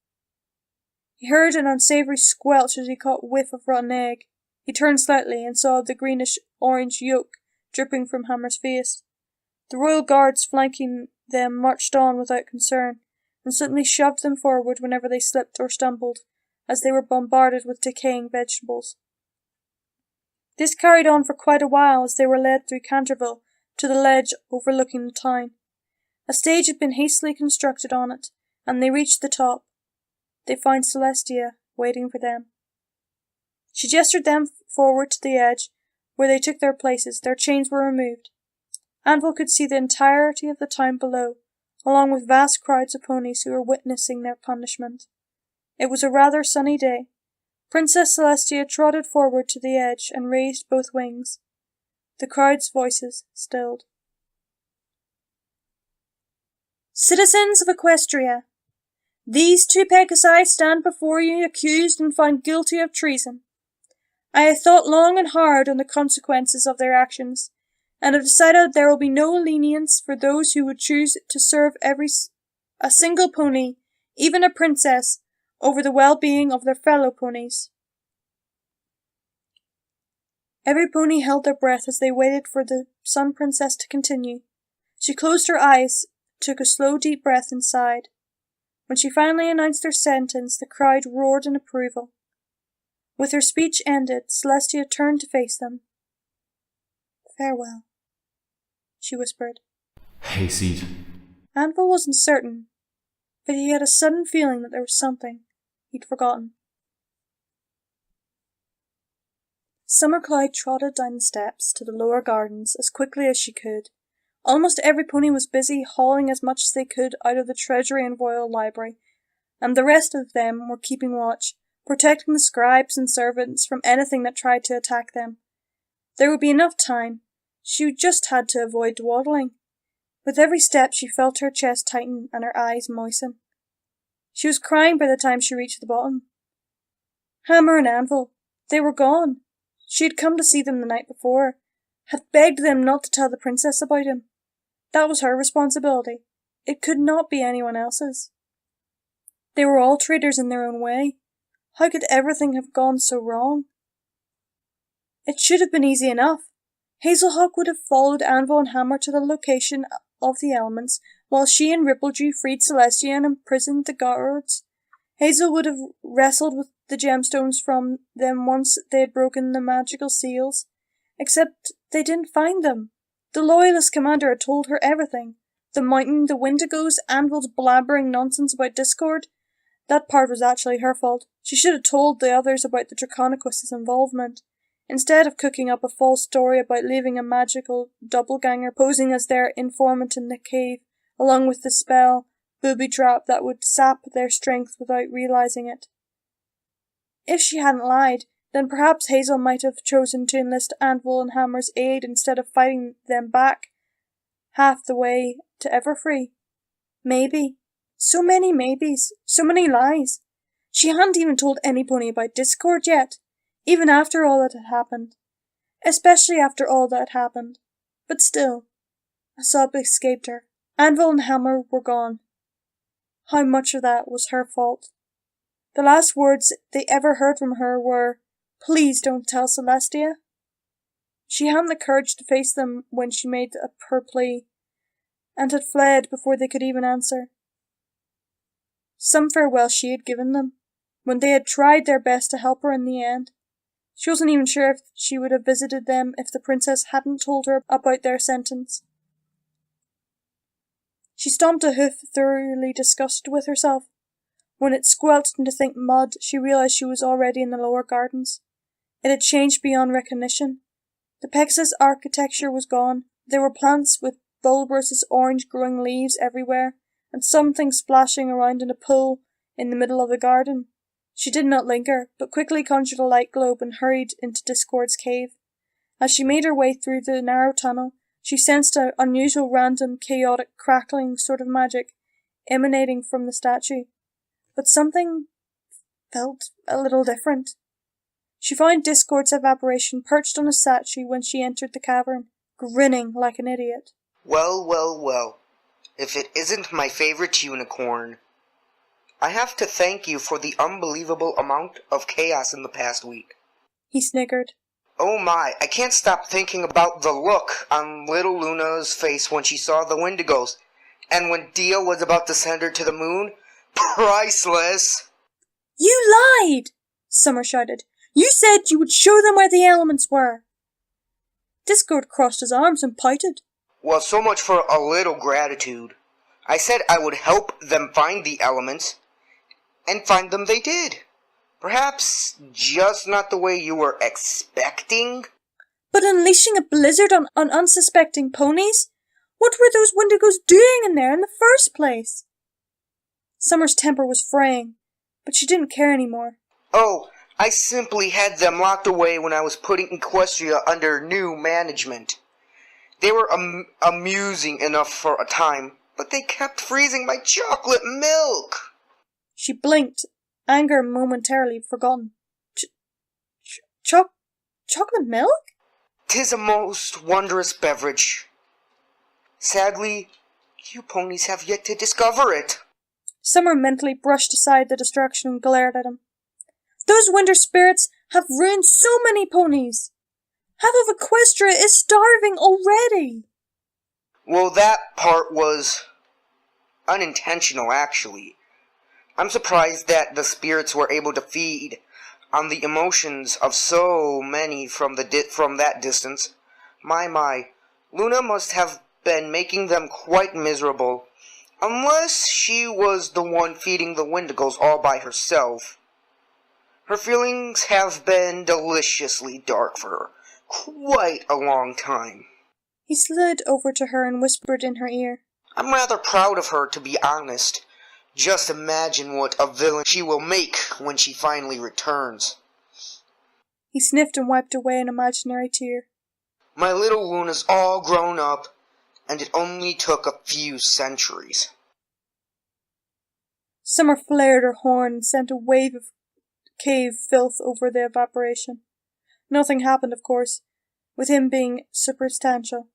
He heard an unsavoury squelch as he caught whiff of rotten egg. He turned slightly and saw the greenish-orange yolk dripping from Hammer's face. The royal guards flanking them marched on without concern, and suddenly shoved them forward whenever they slipped or stumbled, as they were bombarded with decaying vegetables. This carried on for quite a while as they were led through Canterville to the ledge overlooking the town. A stage had been hastily constructed on it, and they reached the top. They found Celestia waiting for them. She gestured them forward to the edge, where they took their places. Their chains were removed. Anvil could see the entirety of the town below, along with vast crowds of ponies who were witnessing their punishment. It was a rather sunny day. Princess Celestia trotted forward to the edge and raised both wings. The crowd's voices stilled. Citizens of Equestria, these two Pegasi stand before you accused and found guilty of treason. I have thought long and hard on the consequences of their actions, and have decided there will be no lenience for those who would choose to serve a single pony, even a princess, over the well-being of their fellow ponies. Every pony held their breath as they waited for the Sun Princess to continue. She closed her eyes, took a slow deep breath and sighed. When she finally announced her sentence, the crowd roared in approval. With her speech ended, Celestia turned to face them. Farewell, she whispered. Hayseed, Anvil wasn't certain, but he had a sudden feeling that there was something he'd forgotten. Summer Cloud trotted down the steps to the lower gardens as quickly as she could. Almost every pony was busy hauling as much as they could out of the treasury and royal library, and the rest of them were keeping watch, protecting the scribes and servants from anything that tried to attack them. There would be enough time. She just had to avoid dawdling. With every step she felt her chest tighten and her eyes moisten. She was crying by the time she reached the bottom. Hammer and Anvil, they were gone. She had come to see them the night before, had begged them not to tell the princess about him. That was her responsibility. It could not be anyone else's. They were all traitors in their own way. How could everything have gone so wrong? It should have been easy enough. Hazelhawk would have followed Anvil and Hammer to the location of the elements, while she and Rippledew freed Celestia and imprisoned the guards. Hazel would have wrestled with the gemstones from them once they had broken the magical seals. Except they didn't find them. The Loyalist commander had told her everything. The mountain, the Wendigos, Anvil's blabbering nonsense about Discord. That part was actually her fault. She should have told the others about the Draconequus' involvement. Instead of cooking up a false story about leaving a magical doppelganger posing as their informant in the cave, along with the spell booby trap that would sap their strength without realizing it. If she hadn't lied, then perhaps Hazel might have chosen to enlist Anvil and Hammer's aid instead of fighting them back half the way to Everfree. Maybe. So many maybes. So many lies. She hadn't even told any pony about Discord yet, even after all that had happened. Especially after all that had happened. But still, a sob escaped her. Anvil and Hammer were gone. How much of that was her fault? The last words they ever heard from her were, "Please don't tell Celestia." She hadn't the courage to face them when she made her plea, and had fled before they could even answer. Some farewell she had given them, when they had tried their best to help her in the end. She wasn't even sure if she would have visited them if the princess hadn't told her about their sentence. She stomped a hoof, thoroughly disgusted with herself. When it squelched into thick mud, she realized she was already in the lower gardens. It had changed beyond recognition. The Pegasus architecture was gone. There were plants with bulbous orange growing leaves everywhere, and something splashing around in a pool in the middle of the garden. She did not linger, but quickly conjured a light globe and hurried into Discord's cave. As she made her way through the narrow tunnel, she sensed an unusual, random, chaotic, crackling sort of magic emanating from the statue. But something felt a little different. She found Discord's evaporation perched on a statue when she entered the cavern, grinning like an idiot. Well, well, well. If it isn't my favorite unicorn. I have to thank you for the unbelievable amount of chaos in the past week. He sniggered. Oh my, I can't stop thinking about the look on little Luna's face when she saw the Wendigos. And when Dia was about to send her to the moon. Priceless! You lied! Summer shouted. You said you would show them where the elements were. Discord crossed his arms and pouted. Well, so much for a little gratitude. I said I would help them find the elements. And find them they did. Perhaps just not the way you were expecting? But unleashing a blizzard on unsuspecting ponies? What were those Wendigos doing in there in the first place? Summer's temper was fraying, but she didn't care anymore. Oh, I simply had them locked away when I was putting Equestria under new management. They were amusing enough for a time, but they kept freezing my chocolate milk. She blinked, anger momentarily forgotten. Chocolate milk? 'Tis a most wondrous beverage. Sadly, you ponies have yet to discover it. Summer mentally brushed aside the distraction and glared at him. Those winter spirits have ruined so many ponies. Half of Equestria is starving already. Well, that part was unintentional, actually. I'm surprised that the spirits were able to feed on the emotions of so many from that distance. My, Luna must have been making them quite miserable. Unless she was the one feeding the Wendigos all by herself. Her feelings have been deliciously dark for her. Quite a long time. He slid over to her and whispered in her ear. I'm rather proud of her, to be honest. Just imagine what a villain she will make when she finally returns. He sniffed and wiped away an imaginary tear. My little Luna's all grown up, and it only took a few centuries. Summer flared her horn and sent a wave of cave filth over the evaporation. Nothing happened, of course, with him being superstantial.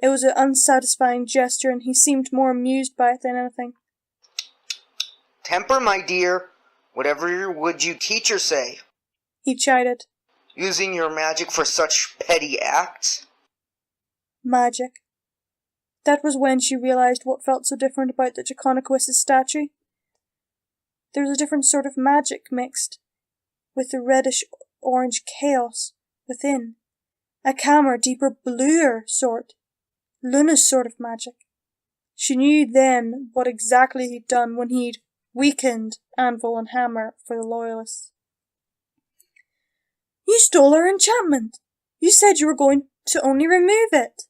It was an unsatisfying gesture, and he seemed more amused by it than anything. Temper, my dear. Whatever would you teacher say? He chided. Using your magic for such petty acts? Magic. That was when she realized what felt so different about the Draconequus' statue. There was a different sort of magic mixed with the reddish-orange chaos within. A calmer, deeper, bluer sort. Luna's sort of magic. She knew then what exactly he'd done when he'd weakened Anvil and Hammer for the Loyalists. You stole her enchantment. You said you were going to only remove it.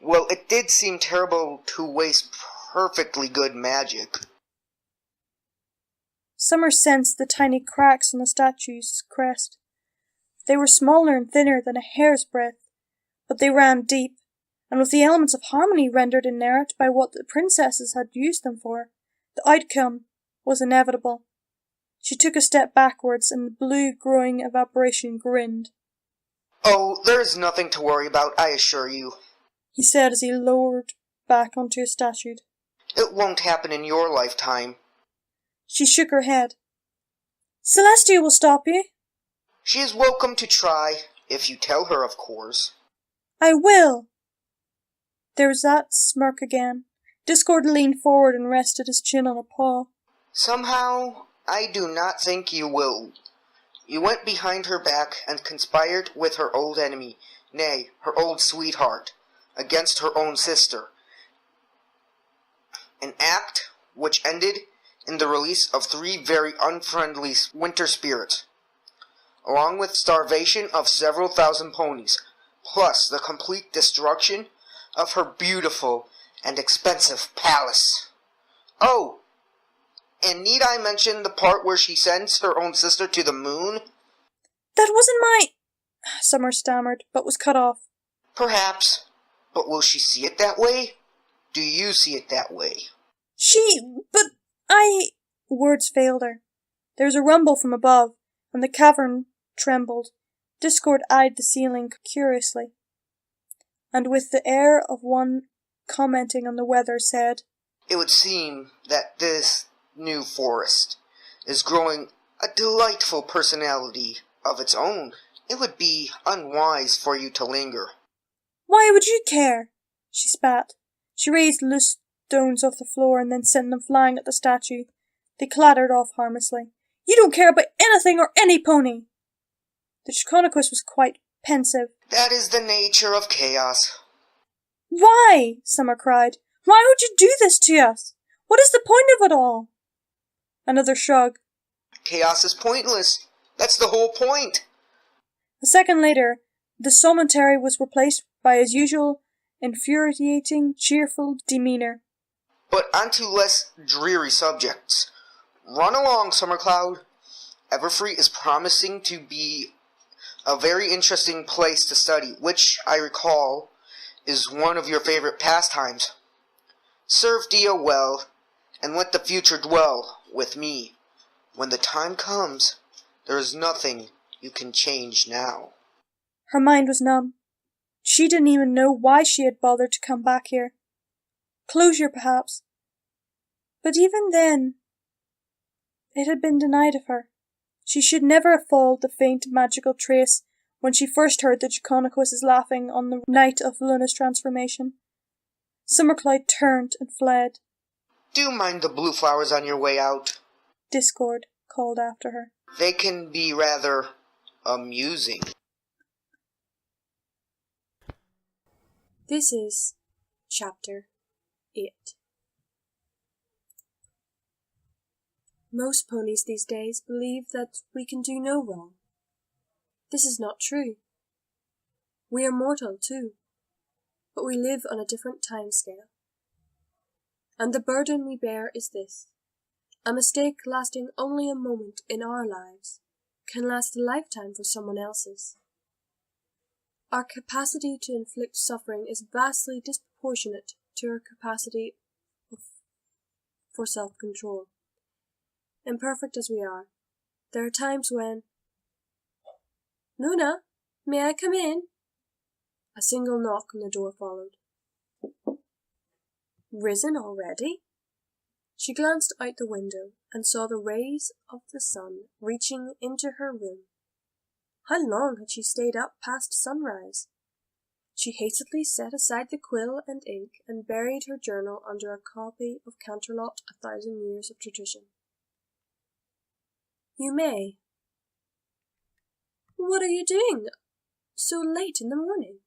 Well, it did seem terrible to waste perfectly good magic. Summer sensed the tiny cracks on the statue's crest. They were smaller and thinner than a hair's breadth, but they ran deep, and with the elements of harmony rendered inert by what the princesses had used them for, the outcome was inevitable. She took a step backwards, and the blue growing evaporation grinned. Oh, there's nothing to worry about, I assure you, he said as he lowered back onto his statue. It won't happen in your lifetime. She shook her head. Celestia will stop you. She is welcome to try, if you tell her, of course. I will. There was that smirk again. Discord leaned forward and rested his chin on a paw. Somehow, I do not think you will. You went behind her back and conspired with her old enemy, nay, her old sweetheart, against her own sister. An act which ended in the release of 3 very unfriendly winter spirits, along with starvation of several thousand ponies, plus the complete destruction of her beautiful and expensive palace. Oh, and need I mention the part where she sends her own sister to the moon? That wasn't my... Summer stammered, but was cut off. Perhaps, but will she see it that way? Do you see it that way? But I... Words failed her. There was a rumble from above, and the cavern trembled. Discord eyed the ceiling curiously, and with the air of one commenting on the weather said, It would seem that this new forest is growing a delightful personality of its own. It would be unwise for you to linger. Why would you care? She spat. She raised loose stones off the floor and then sent them flying at the statue. They clattered off harmlessly. You don't care about anything or any pony! The Draconequus was quite pensive. That is the nature of chaos. Why? Summer cried. Why would you do this to us? What is the point of it all? Another shrug. Chaos is pointless. That's the whole point. A second later, the solitary was replaced by his usual infuriating, cheerful demeanour. But onto less dreary subjects. Run along, Summer Cloud. Everfree is promising to be a very interesting place to study, which, I recall, is one of your favorite pastimes. Serve Dia well, and let the future dwell with me. When the time comes, there is nothing you can change now. Her mind was numb. She didn't even know why she had bothered to come back here. Closure, perhaps. But even then, it had been denied of her. She should never have followed the faint magical trace when she first heard the Draconequus laughing on the night of Luna's transformation. Summercloud turned and fled. Do mind the blue flowers on your way out. Discord called after her. They can be rather amusing. This is Chapter 8. Most ponies these days believe that we can do no wrong. This is not true. We are mortal too, but we live on a different time scale. And the burden we bear is this: a mistake lasting only a moment in our lives can last a lifetime for someone else's. Our capacity to inflict suffering is vastly disproportionate to our capacity for self-control. Imperfect as we are, there are times when... "Luna, may I come in?" A single knock on the door followed. Risen already? She glanced out the window and saw the rays of the sun reaching into her room. How long had she stayed up past sunrise? She hastily set aside the quill and ink and buried her journal under a copy of Canterlot, 1,000 Years of Tradition. "You may." "What are you doing so late in the morning?"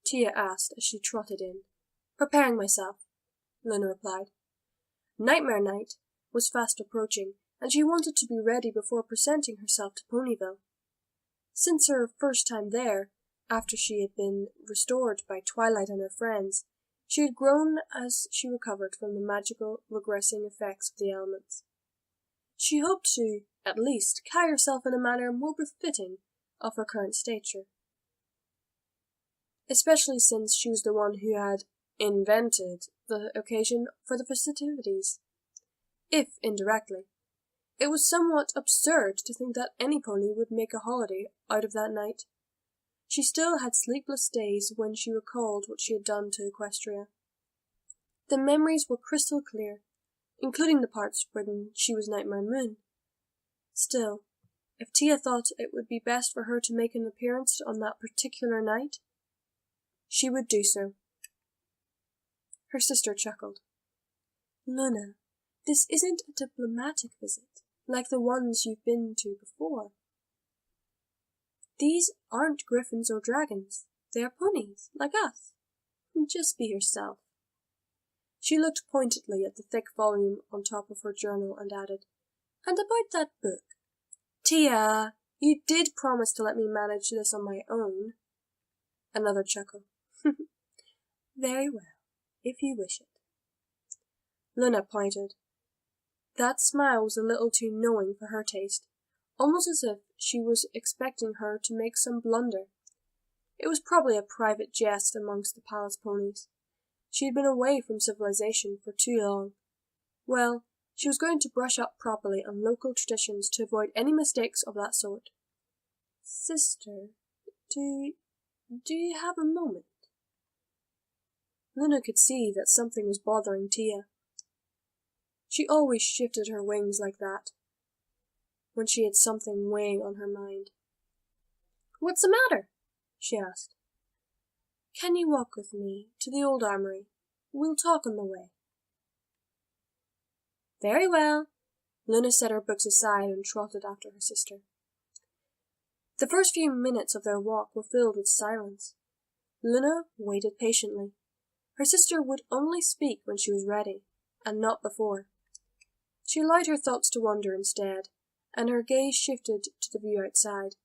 Tia asked as she trotted in. "Preparing myself," Luna replied. Nightmare Night was fast approaching, and she wanted to be ready before presenting herself to Ponyville. Since her first time there, after she had been restored by Twilight and her friends, she had grown as she recovered from the magical, regressing effects of the elements. She hoped to, at least, carry herself in a manner more befitting of her current stature, especially since she was the one who had invented the occasion for the festivities. If indirectly, it was somewhat absurd to think that any pony would make a holiday out of that night. She still had sleepless days when she recalled what she had done to Equestria. The memories were crystal clear, including the parts when she was Nightmare Moon. Still, if Tia thought it would be best for her to make an appearance on that particular night, she would do so. Her sister chuckled. "Luna, this isn't a diplomatic visit, like the ones you've been to before. These aren't griffins or dragons. They are ponies, like us. Just be yourself." She looked pointedly at the thick volume on top of her journal and added, "And about that book. Tia, you did promise to let me manage this on my own." Another chuckle. "Very well, if you wish it." Luna pointed. That smile was a little too knowing for her taste, almost as if she was expecting her to make some blunder. It was probably a private jest amongst the palace ponies. She had been away from civilization for too long. Well, she was going to brush up properly on local traditions to avoid any mistakes of that sort. "Sister, do you have a moment?" Luna could see that something was bothering Tia. She always shifted her wings like that, when she had something weighing on her mind. "What's the matter?" she asked. "Can you walk with me to the old armory? We'll talk on the way." "Very well." Luna set her books aside and trotted after her sister. The first few minutes of their walk were filled with silence. Luna waited patiently. Her sister would only speak when she was ready, and not before. She allowed her thoughts to wander instead, and her gaze shifted to the view outside,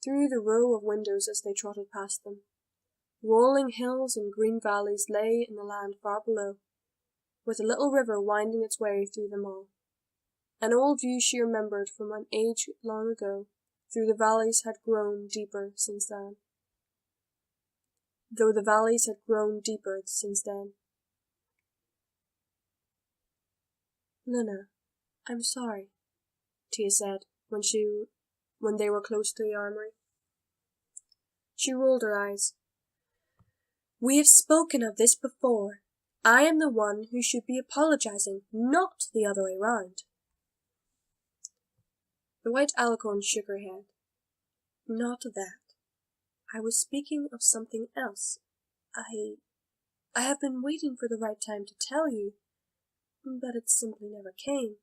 through the row of windows as they trotted past them. Rolling hills and green valleys lay in the land far below, with a little river winding its way through them all. An old view she remembered from an age long ago, though the valleys had grown deeper since then. "Luna, I'm sorry," Tia said when they were close to the armory. She rolled her eyes. "We have spoken of this before. I am the one who should be apologizing, not the other way round." The white alicorn shook her head. "Not that. I was speaking of something else. I have been waiting for the right time to tell you, but it simply never came.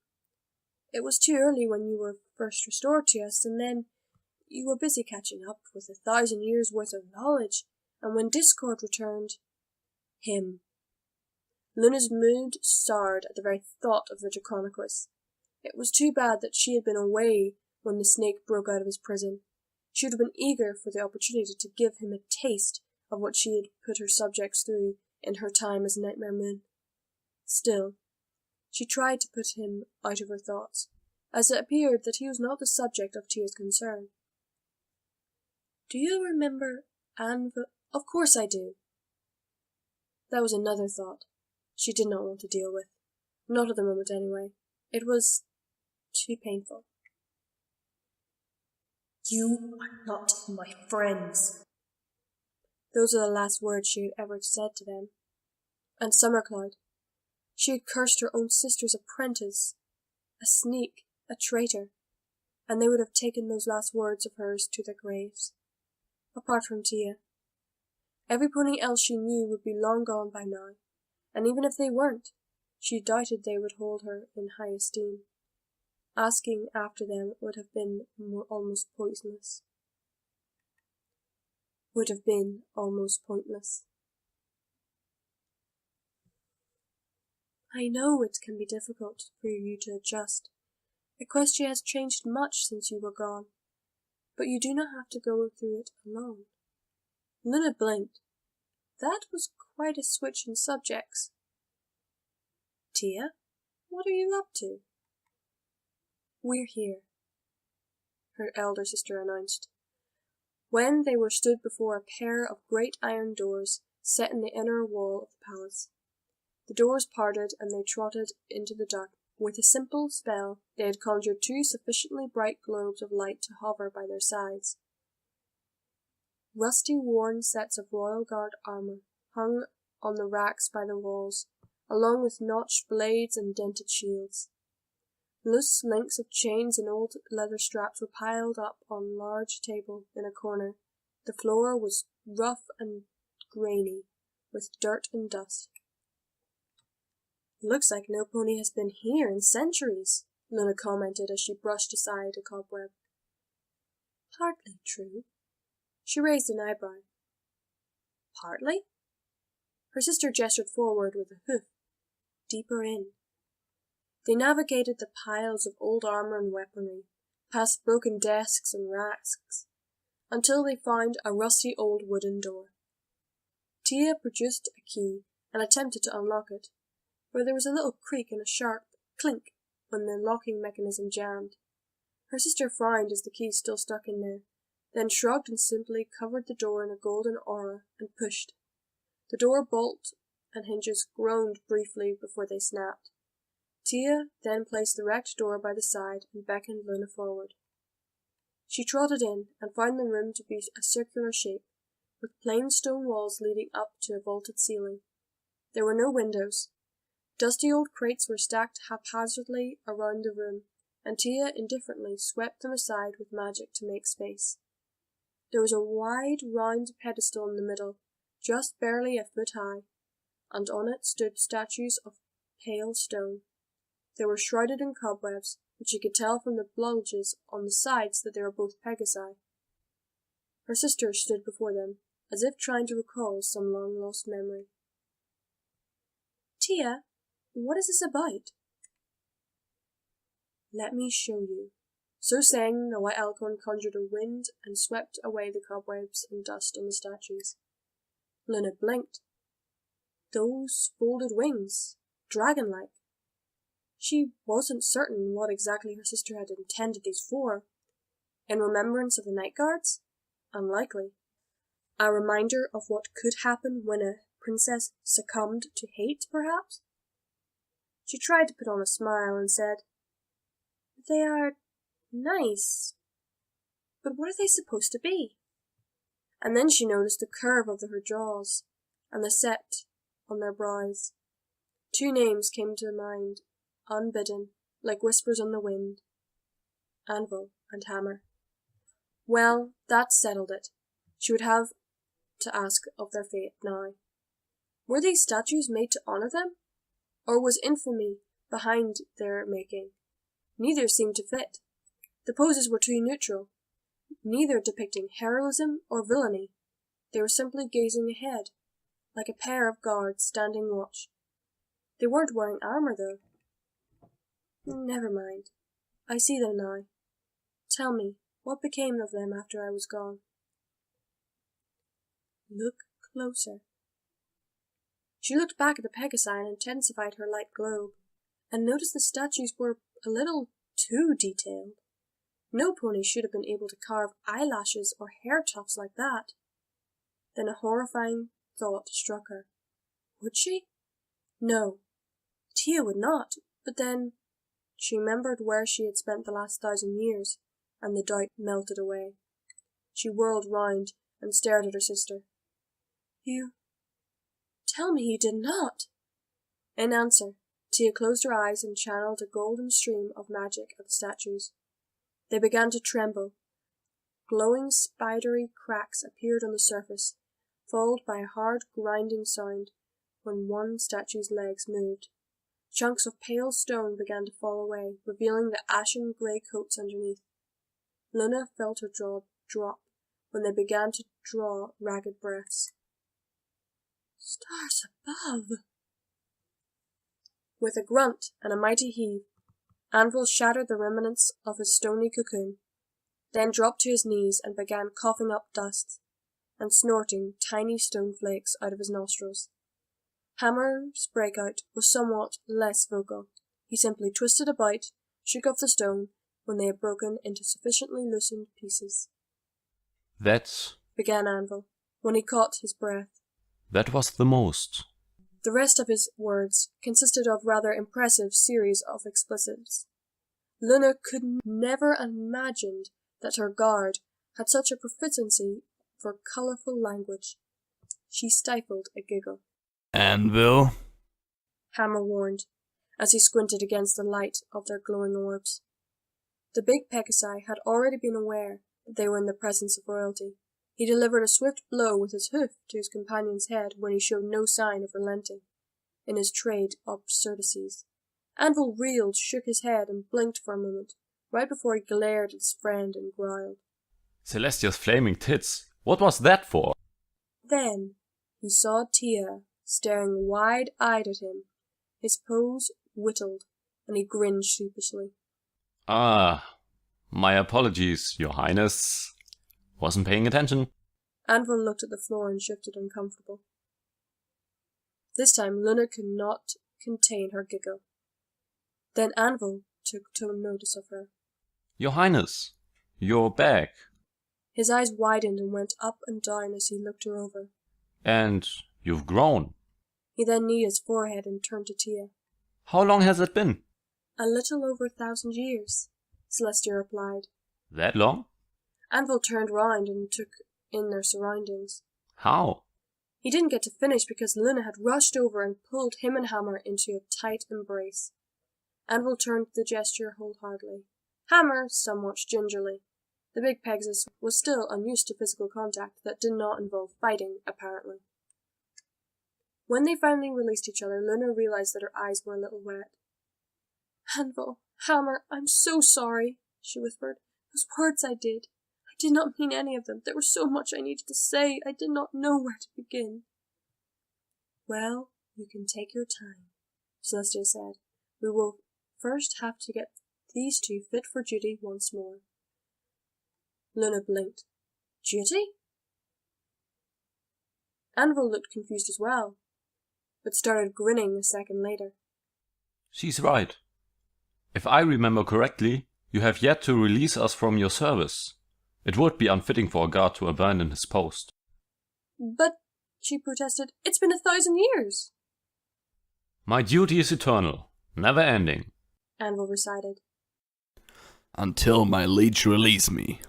It was too early when you were first restored to us, and then you were busy catching up with 1,000 years' worth of knowledge, and when Discord returned—" "Him." Luna's mood soured at the very thought of the Draconequus. It was too bad that she had been away when the snake broke out of his prison. She would have been eager for the opportunity to give him a taste of what she had put her subjects through in her time as Nightmare Moon. Still, she tried to put him out of her thoughts, as it appeared that he was not the subject of Thiese's concern. "Do you remember Anvil?" "Of course I do." That was another thought she did not want to deal with. Not at the moment, anyway. It was too painful. "You are not my friends." Those were the last words she had ever said to them. And Summercloud. She had cursed her own sister's apprentice, a sneak, a traitor, and they would have taken those last words of hers to their graves. Apart from Tia. Every pony else she knew would be long gone by now, and even if they weren't, she doubted they would hold her in high esteem. Asking after them would have been almost pointless. "I know it can be difficult for you to adjust. Equestria has changed much since you were gone, but you do not have to go through it alone." Luna blinked. That was quite a switch in subjects. "Tia, what are you up to?" "We're here," her elder sister announced, when they were stood before a pair of great iron doors set in the inner wall of the palace. The doors parted, and they trotted into the dark. With a simple spell, they had conjured two sufficiently bright globes of light to hover by their sides. Rusty, worn sets of Royal Guard armor hung on the racks by the walls, along with notched blades and dented shields. Loose links of chains and old leather straps were piled up on a large table in a corner. The floor was rough and grainy, with dirt and dust. "Looks like no pony has been here in centuries," Luna commented as she brushed aside a cobweb. "Partly true." She raised an eyebrow. "Partly?" Her sister gestured forward with a hoof. "Deeper in." They navigated the piles of old armor and weaponry, past broken desks and racks, until they found a rusty old wooden door. Tia produced a key and attempted to unlock it, but there was a little creak and a sharp clink when the locking mechanism jammed. Her sister frowned as the key still stuck in there, then shrugged and simply covered the door in a golden aura and pushed. The door bolt and hinges groaned briefly before they snapped. Tia then placed the wrecked door by the side and beckoned Luna forward. She trotted in and found the room to be a circular shape, with plain stone walls leading up to a vaulted ceiling. There were no windows. Dusty old crates were stacked haphazardly around the room, and Tia indifferently swept them aside with magic to make space. There was a wide, round pedestal in the middle, just barely a foot high, and on it stood statues of pale stone. They were shrouded in cobwebs, but she could tell from the bulges on the sides that they were both Pegasi. Her sister stood before them, as if trying to recall some long-lost memory. "Tia, what is this about?" "Let me show you." So saying, the white Alcorn conjured a wind and swept away the cobwebs and dust on the statues. Luna blinked. Those folded wings, dragon-like. She wasn't certain what exactly her sister had intended these for. In remembrance of the night guards? Unlikely. A reminder of what could happen when a princess succumbed to hate, perhaps? She tried to put on a smile and said, "They are nice, but what are they supposed to be?" And then she noticed the curve of her jaws and the set on their brows. Two names came to mind, unbidden, like whispers on the wind: Anvil and Hammer. Well, that settled it. She would have to ask of their fate now. Were these statues made to honor them? Or was infamy behind their making? Neither seemed to fit. The poses were too neutral, neither depicting heroism or villainy. They were simply gazing ahead, like a pair of guards standing watch. They weren't wearing armor, though. Never mind. I see them now. Tell me, what became of them after I was gone? Look closer. She looked back at the Pegasi and intensified her light globe, and noticed the statues were a little too detailed. No pony should have been able to carve eyelashes or hair tufts like that. Then a horrifying thought struck her. Would she? No. Tia would not, but then she remembered where she had spent the last 1,000 years, and the doubt melted away. She whirled round and stared at her sister. You... tell me you did not. In answer, Tia closed her eyes and channeled a golden stream of magic at the statues. They began to tremble. Glowing spidery cracks appeared on the surface, followed by a hard grinding sound when one statue's legs moved. Chunks of pale stone began to fall away, revealing the ashen grey coats underneath. Luna felt her jaw drop when they began to draw ragged breaths. Stars above! With a grunt and a mighty heave, Anvil shattered the remnants of his stony cocoon, then dropped to his knees and began coughing up dust and snorting tiny stone flakes out of his nostrils. Hammer's breakout was somewhat less vocal. He simply twisted about, shook off the stone when they had broken into sufficiently loosened pieces. That Began Anvil, when he caught his breath. was the most. The rest of his words consisted of rather impressive series of explicits. Luna could never imagined that her guard had such a proficiency for colourful language. She stifled a giggle. Anvil? Hammer warned, as he squinted against the light of their glowing orbs. The big Pegasi had already been aware that they were in the presence of royalty. He delivered a swift blow with his hoof to his companion's head when he showed no sign of relenting in his trade absurdities. Anvil reeled, shook his head, and blinked for a moment, right before he glared at his friend and growled. Celestia's flaming tits. What was that for? Then he saw Tia staring wide-eyed at him. His pose whittled, and he grinned sheepishly. Ah, my apologies, Your Highness. Wasn't paying attention. Anvil looked at the floor and shifted uncomfortable. This time Luna could not contain her giggle. Then Anvil took notice of her. Your Highness, you're back. His eyes widened and went up and down as he looked her over. And you've grown. He then kneed his forehead and turned to Tia. How long has it been? A little over 1,000 years, Celestia replied. That long? Anvil turned round and took in their surroundings. How? He didn't get to finish because Luna had rushed over and pulled him and Hammer into a tight embrace. Anvil turned the gesture wholeheartedly. Hammer somewhat gingerly. The big Pegasus was still unused to physical contact that did not involve fighting, apparently. When they finally released each other, Luna realized that her eyes were a little wet. Anvil, Hammer, I'm so sorry, she whispered. Those words I did not mean any of them. There was so much I needed to say. I did not know where to begin. Well, you can take your time, Celestia said. We will first have to get these two fit for duty once more. Luna blinked. Duty? Anvil looked confused as well, but started grinning a second later. She's right. If I remember correctly, you have yet to release us from your service. It would be unfitting for a guard to abandon his post. But, she protested, it's been 1,000 years. My duty is eternal, never ending, Anvil recited. Until my liege release me.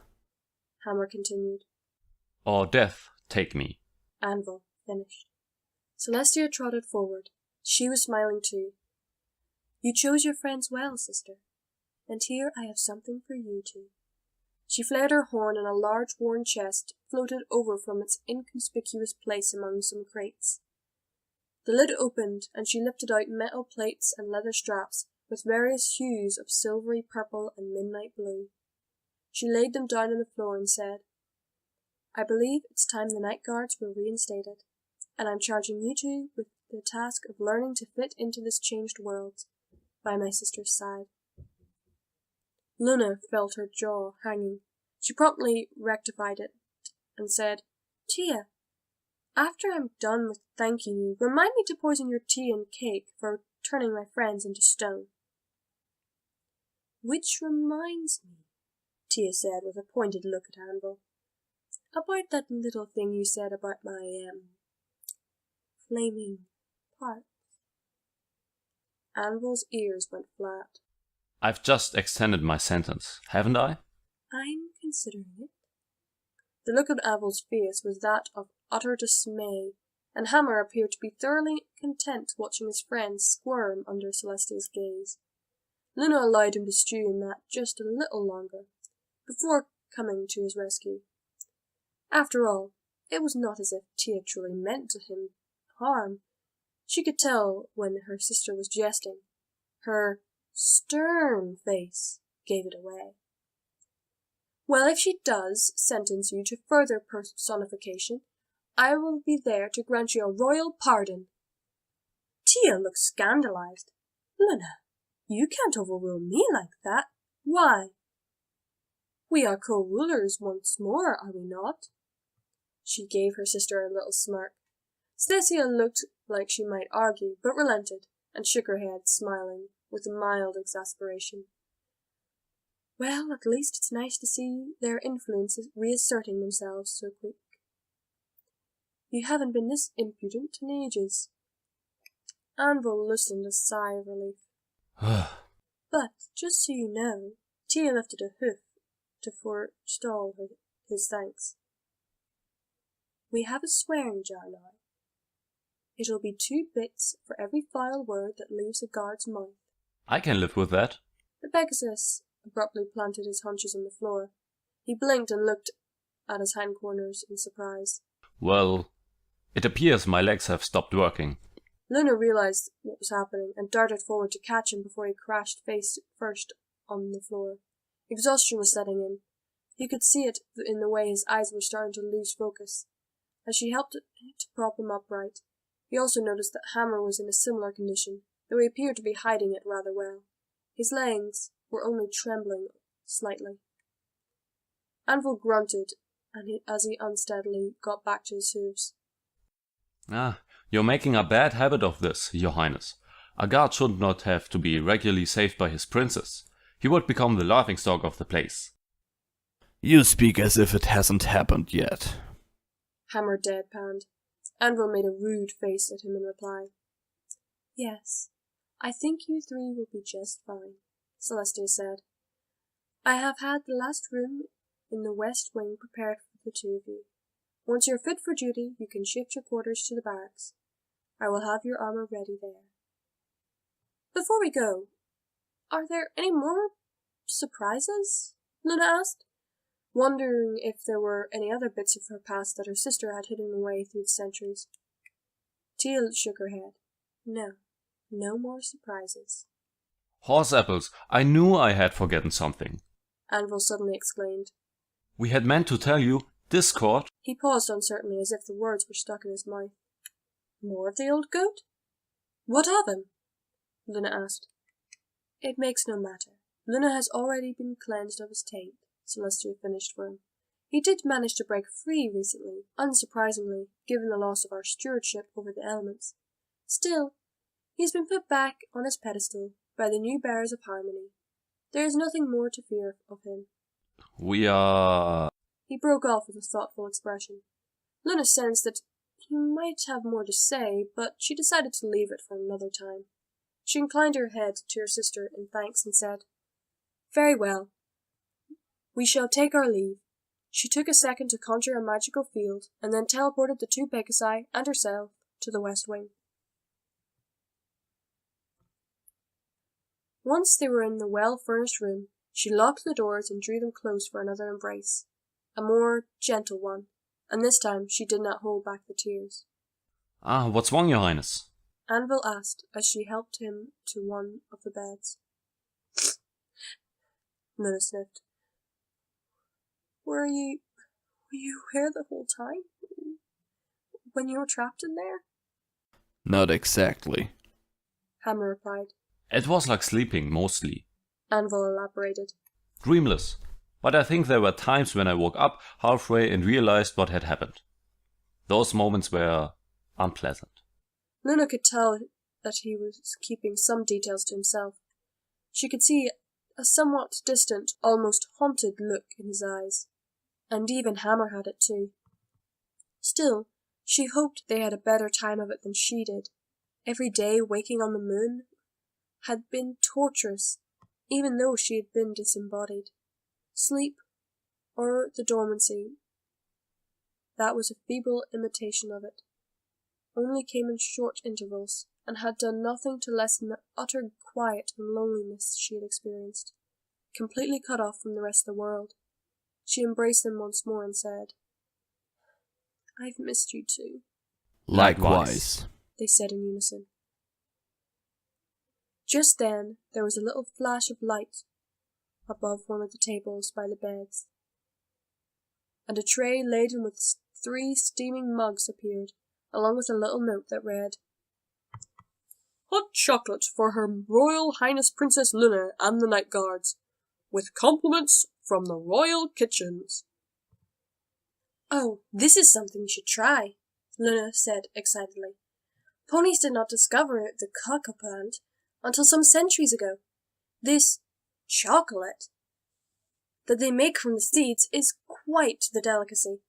Hammer continued. Or death take me. Anvil finished. Celestia trotted forward. She was smiling too. You chose your friends well, sister. And here I have something for you too. She flared her horn, and a large worn chest floated over from its inconspicuous place among some crates. The lid opened, and she lifted out metal plates and leather straps with various hues of silvery purple and midnight blue. She laid them down on the floor and said, I believe it's time the night guards were reinstated, and I'm charging you two with the task of learning to fit into this changed world by my sister's side. Luna felt her jaw hanging. She promptly rectified it and said, "Tia, after I'm done with thanking you, remind me to poison your tea and cake for turning my friends into stone." "Which reminds me," Tia said with a pointed look at Anvil, "about that little thing you said about my, flaming parts." Anvil's ears went flat. I've just extended my sentence, haven't I? "I'm considering it." The look on Anvil's face was that of utter dismay, and Hammer appeared to be thoroughly content watching his friend squirm under Celestia's gaze. Luna allowed him to stew in that just a little longer, before coming to his rescue. After all, it was not as if Tia truly meant him harm. She could tell when her sister was jesting. Her stern face gave it away. "Well, if she does sentence you to further personification, I will be there to grant you a royal pardon." Tia looked scandalized. "Luna, you can't overrule me like that. Why? We are co-rulers once more, are we not?" She gave her sister a little smirk. Stacia looked like she might argue, but relented, and shook her head, smiling, with a mild exasperation. "Well, at least it's nice to see their influences reasserting themselves so quick. You haven't been this impudent in ages." Anvil loosened a sigh of relief. "But, just so you know," Tia lifted a hoof to forestall his thanks, "we have a swearing jar now. It'll be 2 bits for every foul word that leaves a guard's mouth." I can live with that. The Pegasus abruptly planted his haunches on the floor. He blinked and looked at his hindquarters in surprise. Well, it appears my legs have stopped working. Luna realized what was happening and darted forward to catch him before he crashed face first on the floor. Exhaustion was setting in. He could see it in the way his eyes were starting to lose focus. As she helped to prop him upright, he also noticed that Hammer was in a similar condition, though he appeared to be hiding it rather well. His legs were only trembling slightly. Anvil grunted as he unsteadily got back to his hooves. You're making a bad habit of this, Your Highness. A guard should not have to be regularly saved by his princess. He would become the laughingstock of the place. You speak as if it hasn't happened yet. Hammer deadpanned. Anvil made a rude face at him in reply. "Yes, I think you 3 will be just fine," Celestia said. "I have had the last room in the west wing prepared for the 2 of you. Once you're fit for duty, you can shift your quarters to the barracks. I will have your armor ready there." "Before we go, are there any more surprises?" Luna asked, wondering if there were any other bits of her past that her sister had hidden away through the centuries. Tia shook her head. No more surprises. Horse apples, I knew I had forgotten something. Anvil suddenly exclaimed. We had meant to tell you, Discord. He paused uncertainly as if the words were stuck in his mouth. "More of the old goat? What of him?" Luna asked. "It makes no matter. Luna has already been cleansed of his taint," Celestia finished for him. "He did manage to break free recently, unsurprisingly, given the loss of our stewardship over the elements. Still, he's been put back on his pedestal by the new bearers of harmony. There is nothing more to fear of him." We are... He broke off with a thoughtful expression. Luna sensed that he might have more to say, but she decided to leave it for another time. She inclined her head to her sister in thanks and said, "Very well. We shall take our leave." She took a second to conjure a magical field, and then teleported the 2 Pegasi and herself to the west wing. Once they were in the well-furnished room, she locked the doors and drew them close for another embrace, a more gentle one, and this time she did not hold back the tears. What's wrong, Your Highness? Anvil asked as she helped him to one of the beds. Luna sniffed. Were you here the whole time? When you were trapped in there?" Not exactly. Hammer replied. It was like sleeping, mostly. Anvil elaborated. Dreamless. But I think there were times when I woke up halfway and realized what had happened. Those moments were unpleasant. Luna could tell that he was keeping some details to himself. She could see a somewhat distant, almost haunted look in his eyes. And even Hammer had it too. Still, she hoped they had a better time of it than she did. Every day waking on the moon had been torturous, even though she had been disembodied. Sleep, or the dormancy, that was a feeble imitation of it, only came in short intervals, and had done nothing to lessen the utter quiet and loneliness she had experienced. Completely cut off from the rest of the world, she embraced them once more and said, "I've missed you too." Likewise, they said in unison. Just then there was a little flash of light above one of the tables by the beds, and a tray laden with 3 steaming mugs appeared, along with a little note that read, "Hot chocolate for Her Royal Highness Princess Luna and the Night Guards, with compliments from the Royal Kitchens." "Oh, this is something you should try," Luna said excitedly. "Ponies did not discover the cocoa plant until some centuries ago. This chocolate that they make from the seeds is quite the delicacy."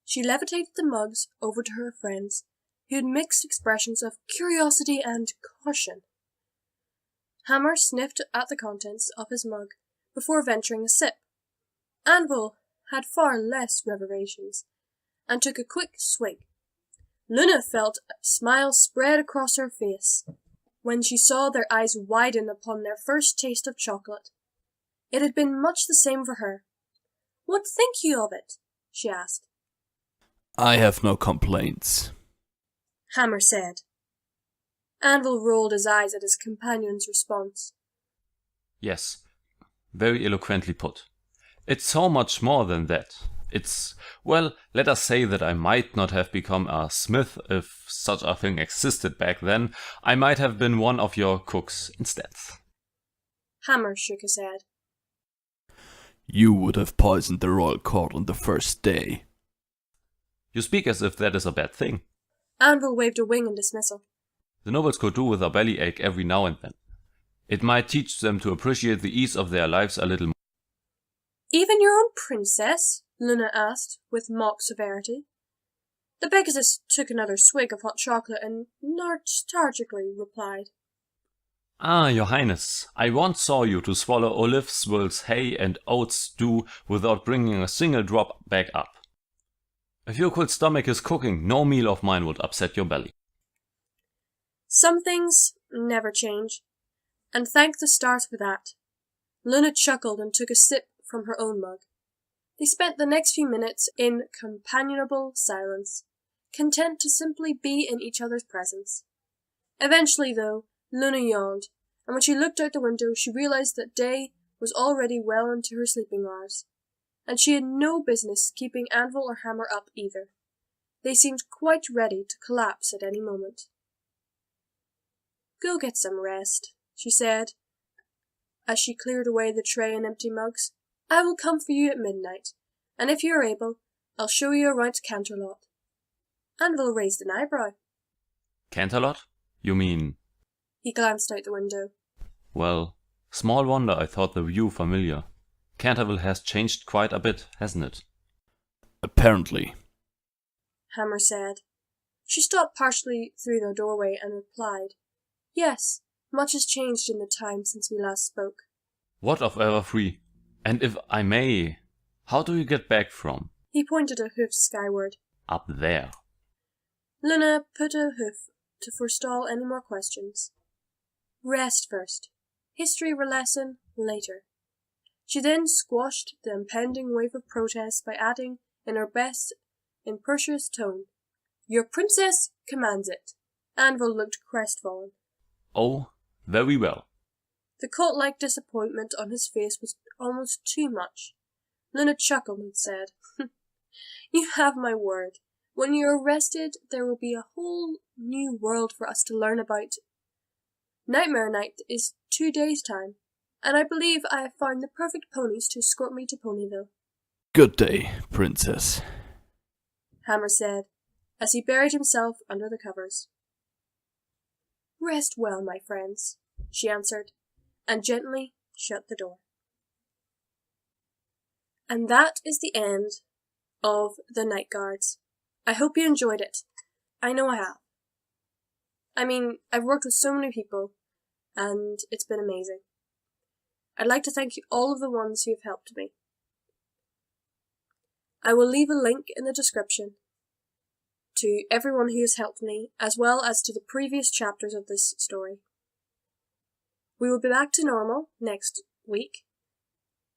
She levitated the mugs over to her friends, who had mixed expressions of curiosity and caution. Hammer sniffed at the contents of his mug before venturing a sip. Anvil had far less reservations, and took a quick swig. Luna felt a smile spread across her face when she saw their eyes widen upon their first taste of chocolate. It had been much the same for her. "What think you of it?" she asked. I have no complaints, Hammer said. Anvil rolled his eyes at his companion's response. Yes, very eloquently put. It's so much more than that. It's, well, let us say that I might not have become a smith if such a thing existed back then. I might have been one of your cooks instead. Hammer shook his head. You would have poisoned the royal court on the first day. You speak as if that is a bad thing. Anvil waved a wing in dismissal. The nobles could do with a bellyache every now and then. It might teach them to appreciate the ease of their lives a little more. "Even your own princess?" Luna asked, with mock severity. The Pegasus took another swig of hot chocolate and nostalgically replied, Ah, your highness, I once saw you to swallow Olivesville's hay and oats stew without bringing a single drop back up. If you could stomach his cooking, no meal of mine would upset your belly. "Some things never change, and thank the stars for that." Luna chuckled and took a sip from her own mug. They spent the next few minutes in companionable silence, content to simply be in each other's presence. Eventually, though, Luna yawned, and when she looked out the window, she realized that day was already well into her sleeping hours, and she had no business keeping Anvil or Hammer up either. They seemed quite ready to collapse at any moment. "Go get some rest," she said, as she cleared away the tray and empty mugs. "I will come for you at midnight, and if you are able, I'll show you around Canterlot." Anvil raised an eyebrow. Canterlot? You mean? He glanced out the window. Well, small wonder I thought the view familiar. Canterville has changed quite a bit, hasn't it? Apparently, Hammer said. She stopped partially through the doorway and replied, "Yes, much has changed in the time since we last spoke." What of Everfree? And if I may, how do you get back from? He pointed a hoof skyward. Up there. Luna put a hoof to forestall any more questions. Rest first. History lesson later. She then squashed the impending wave of protest by adding, in her best imperious tone, "Your princess commands it." Anvil looked crestfallen. Oh, very well. The cult-like disappointment on his face was almost too much. Luna chuckled and said, "You have my word. When you're rested, there will be a whole new world for us to learn about. Nightmare Night is 2 days' time, and I believe I have found the perfect ponies to escort me to Ponyville. Good day, Princess. Hammer said, as he buried himself under the covers. Rest well, my friends, she answered, and gently shut the door. And that is the end of The Night Guards. I hope you enjoyed it. I know I have. I mean, I've worked with so many people, and it's been amazing. I'd like to thank you all of the ones who have helped me. I will leave a link in the description to everyone who has helped me, as well as to the previous chapters of this story. We will be back to normal next week,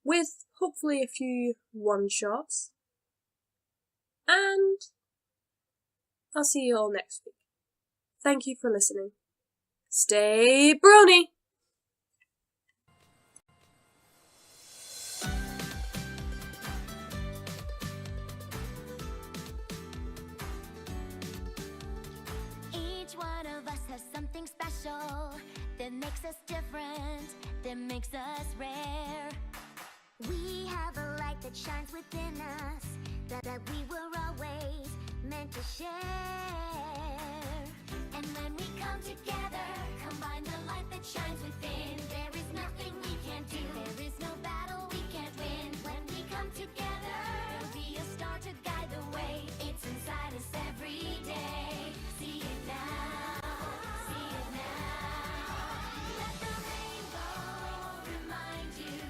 with hopefully a few one-shots, and I'll see you all next week. Thank you for listening. Stay brony! Each one of us has something special that makes us different, that makes us rare. We have a light that shines within us, that we were always meant to share. And when we come together, combine the light that shines within, there is nothing we can't do, there is no battle we can't win. When we come together, there'll be a star to guide the way. It's inside us every day. See it now, see it now. Let the rainbow remind you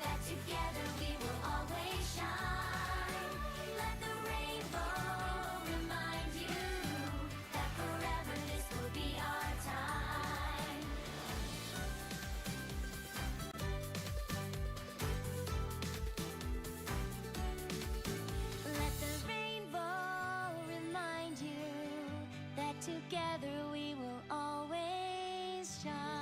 that together we will always shine. Let the rainbow remind you that forever this will be our time. Let the rainbow remind you that together we will always shine.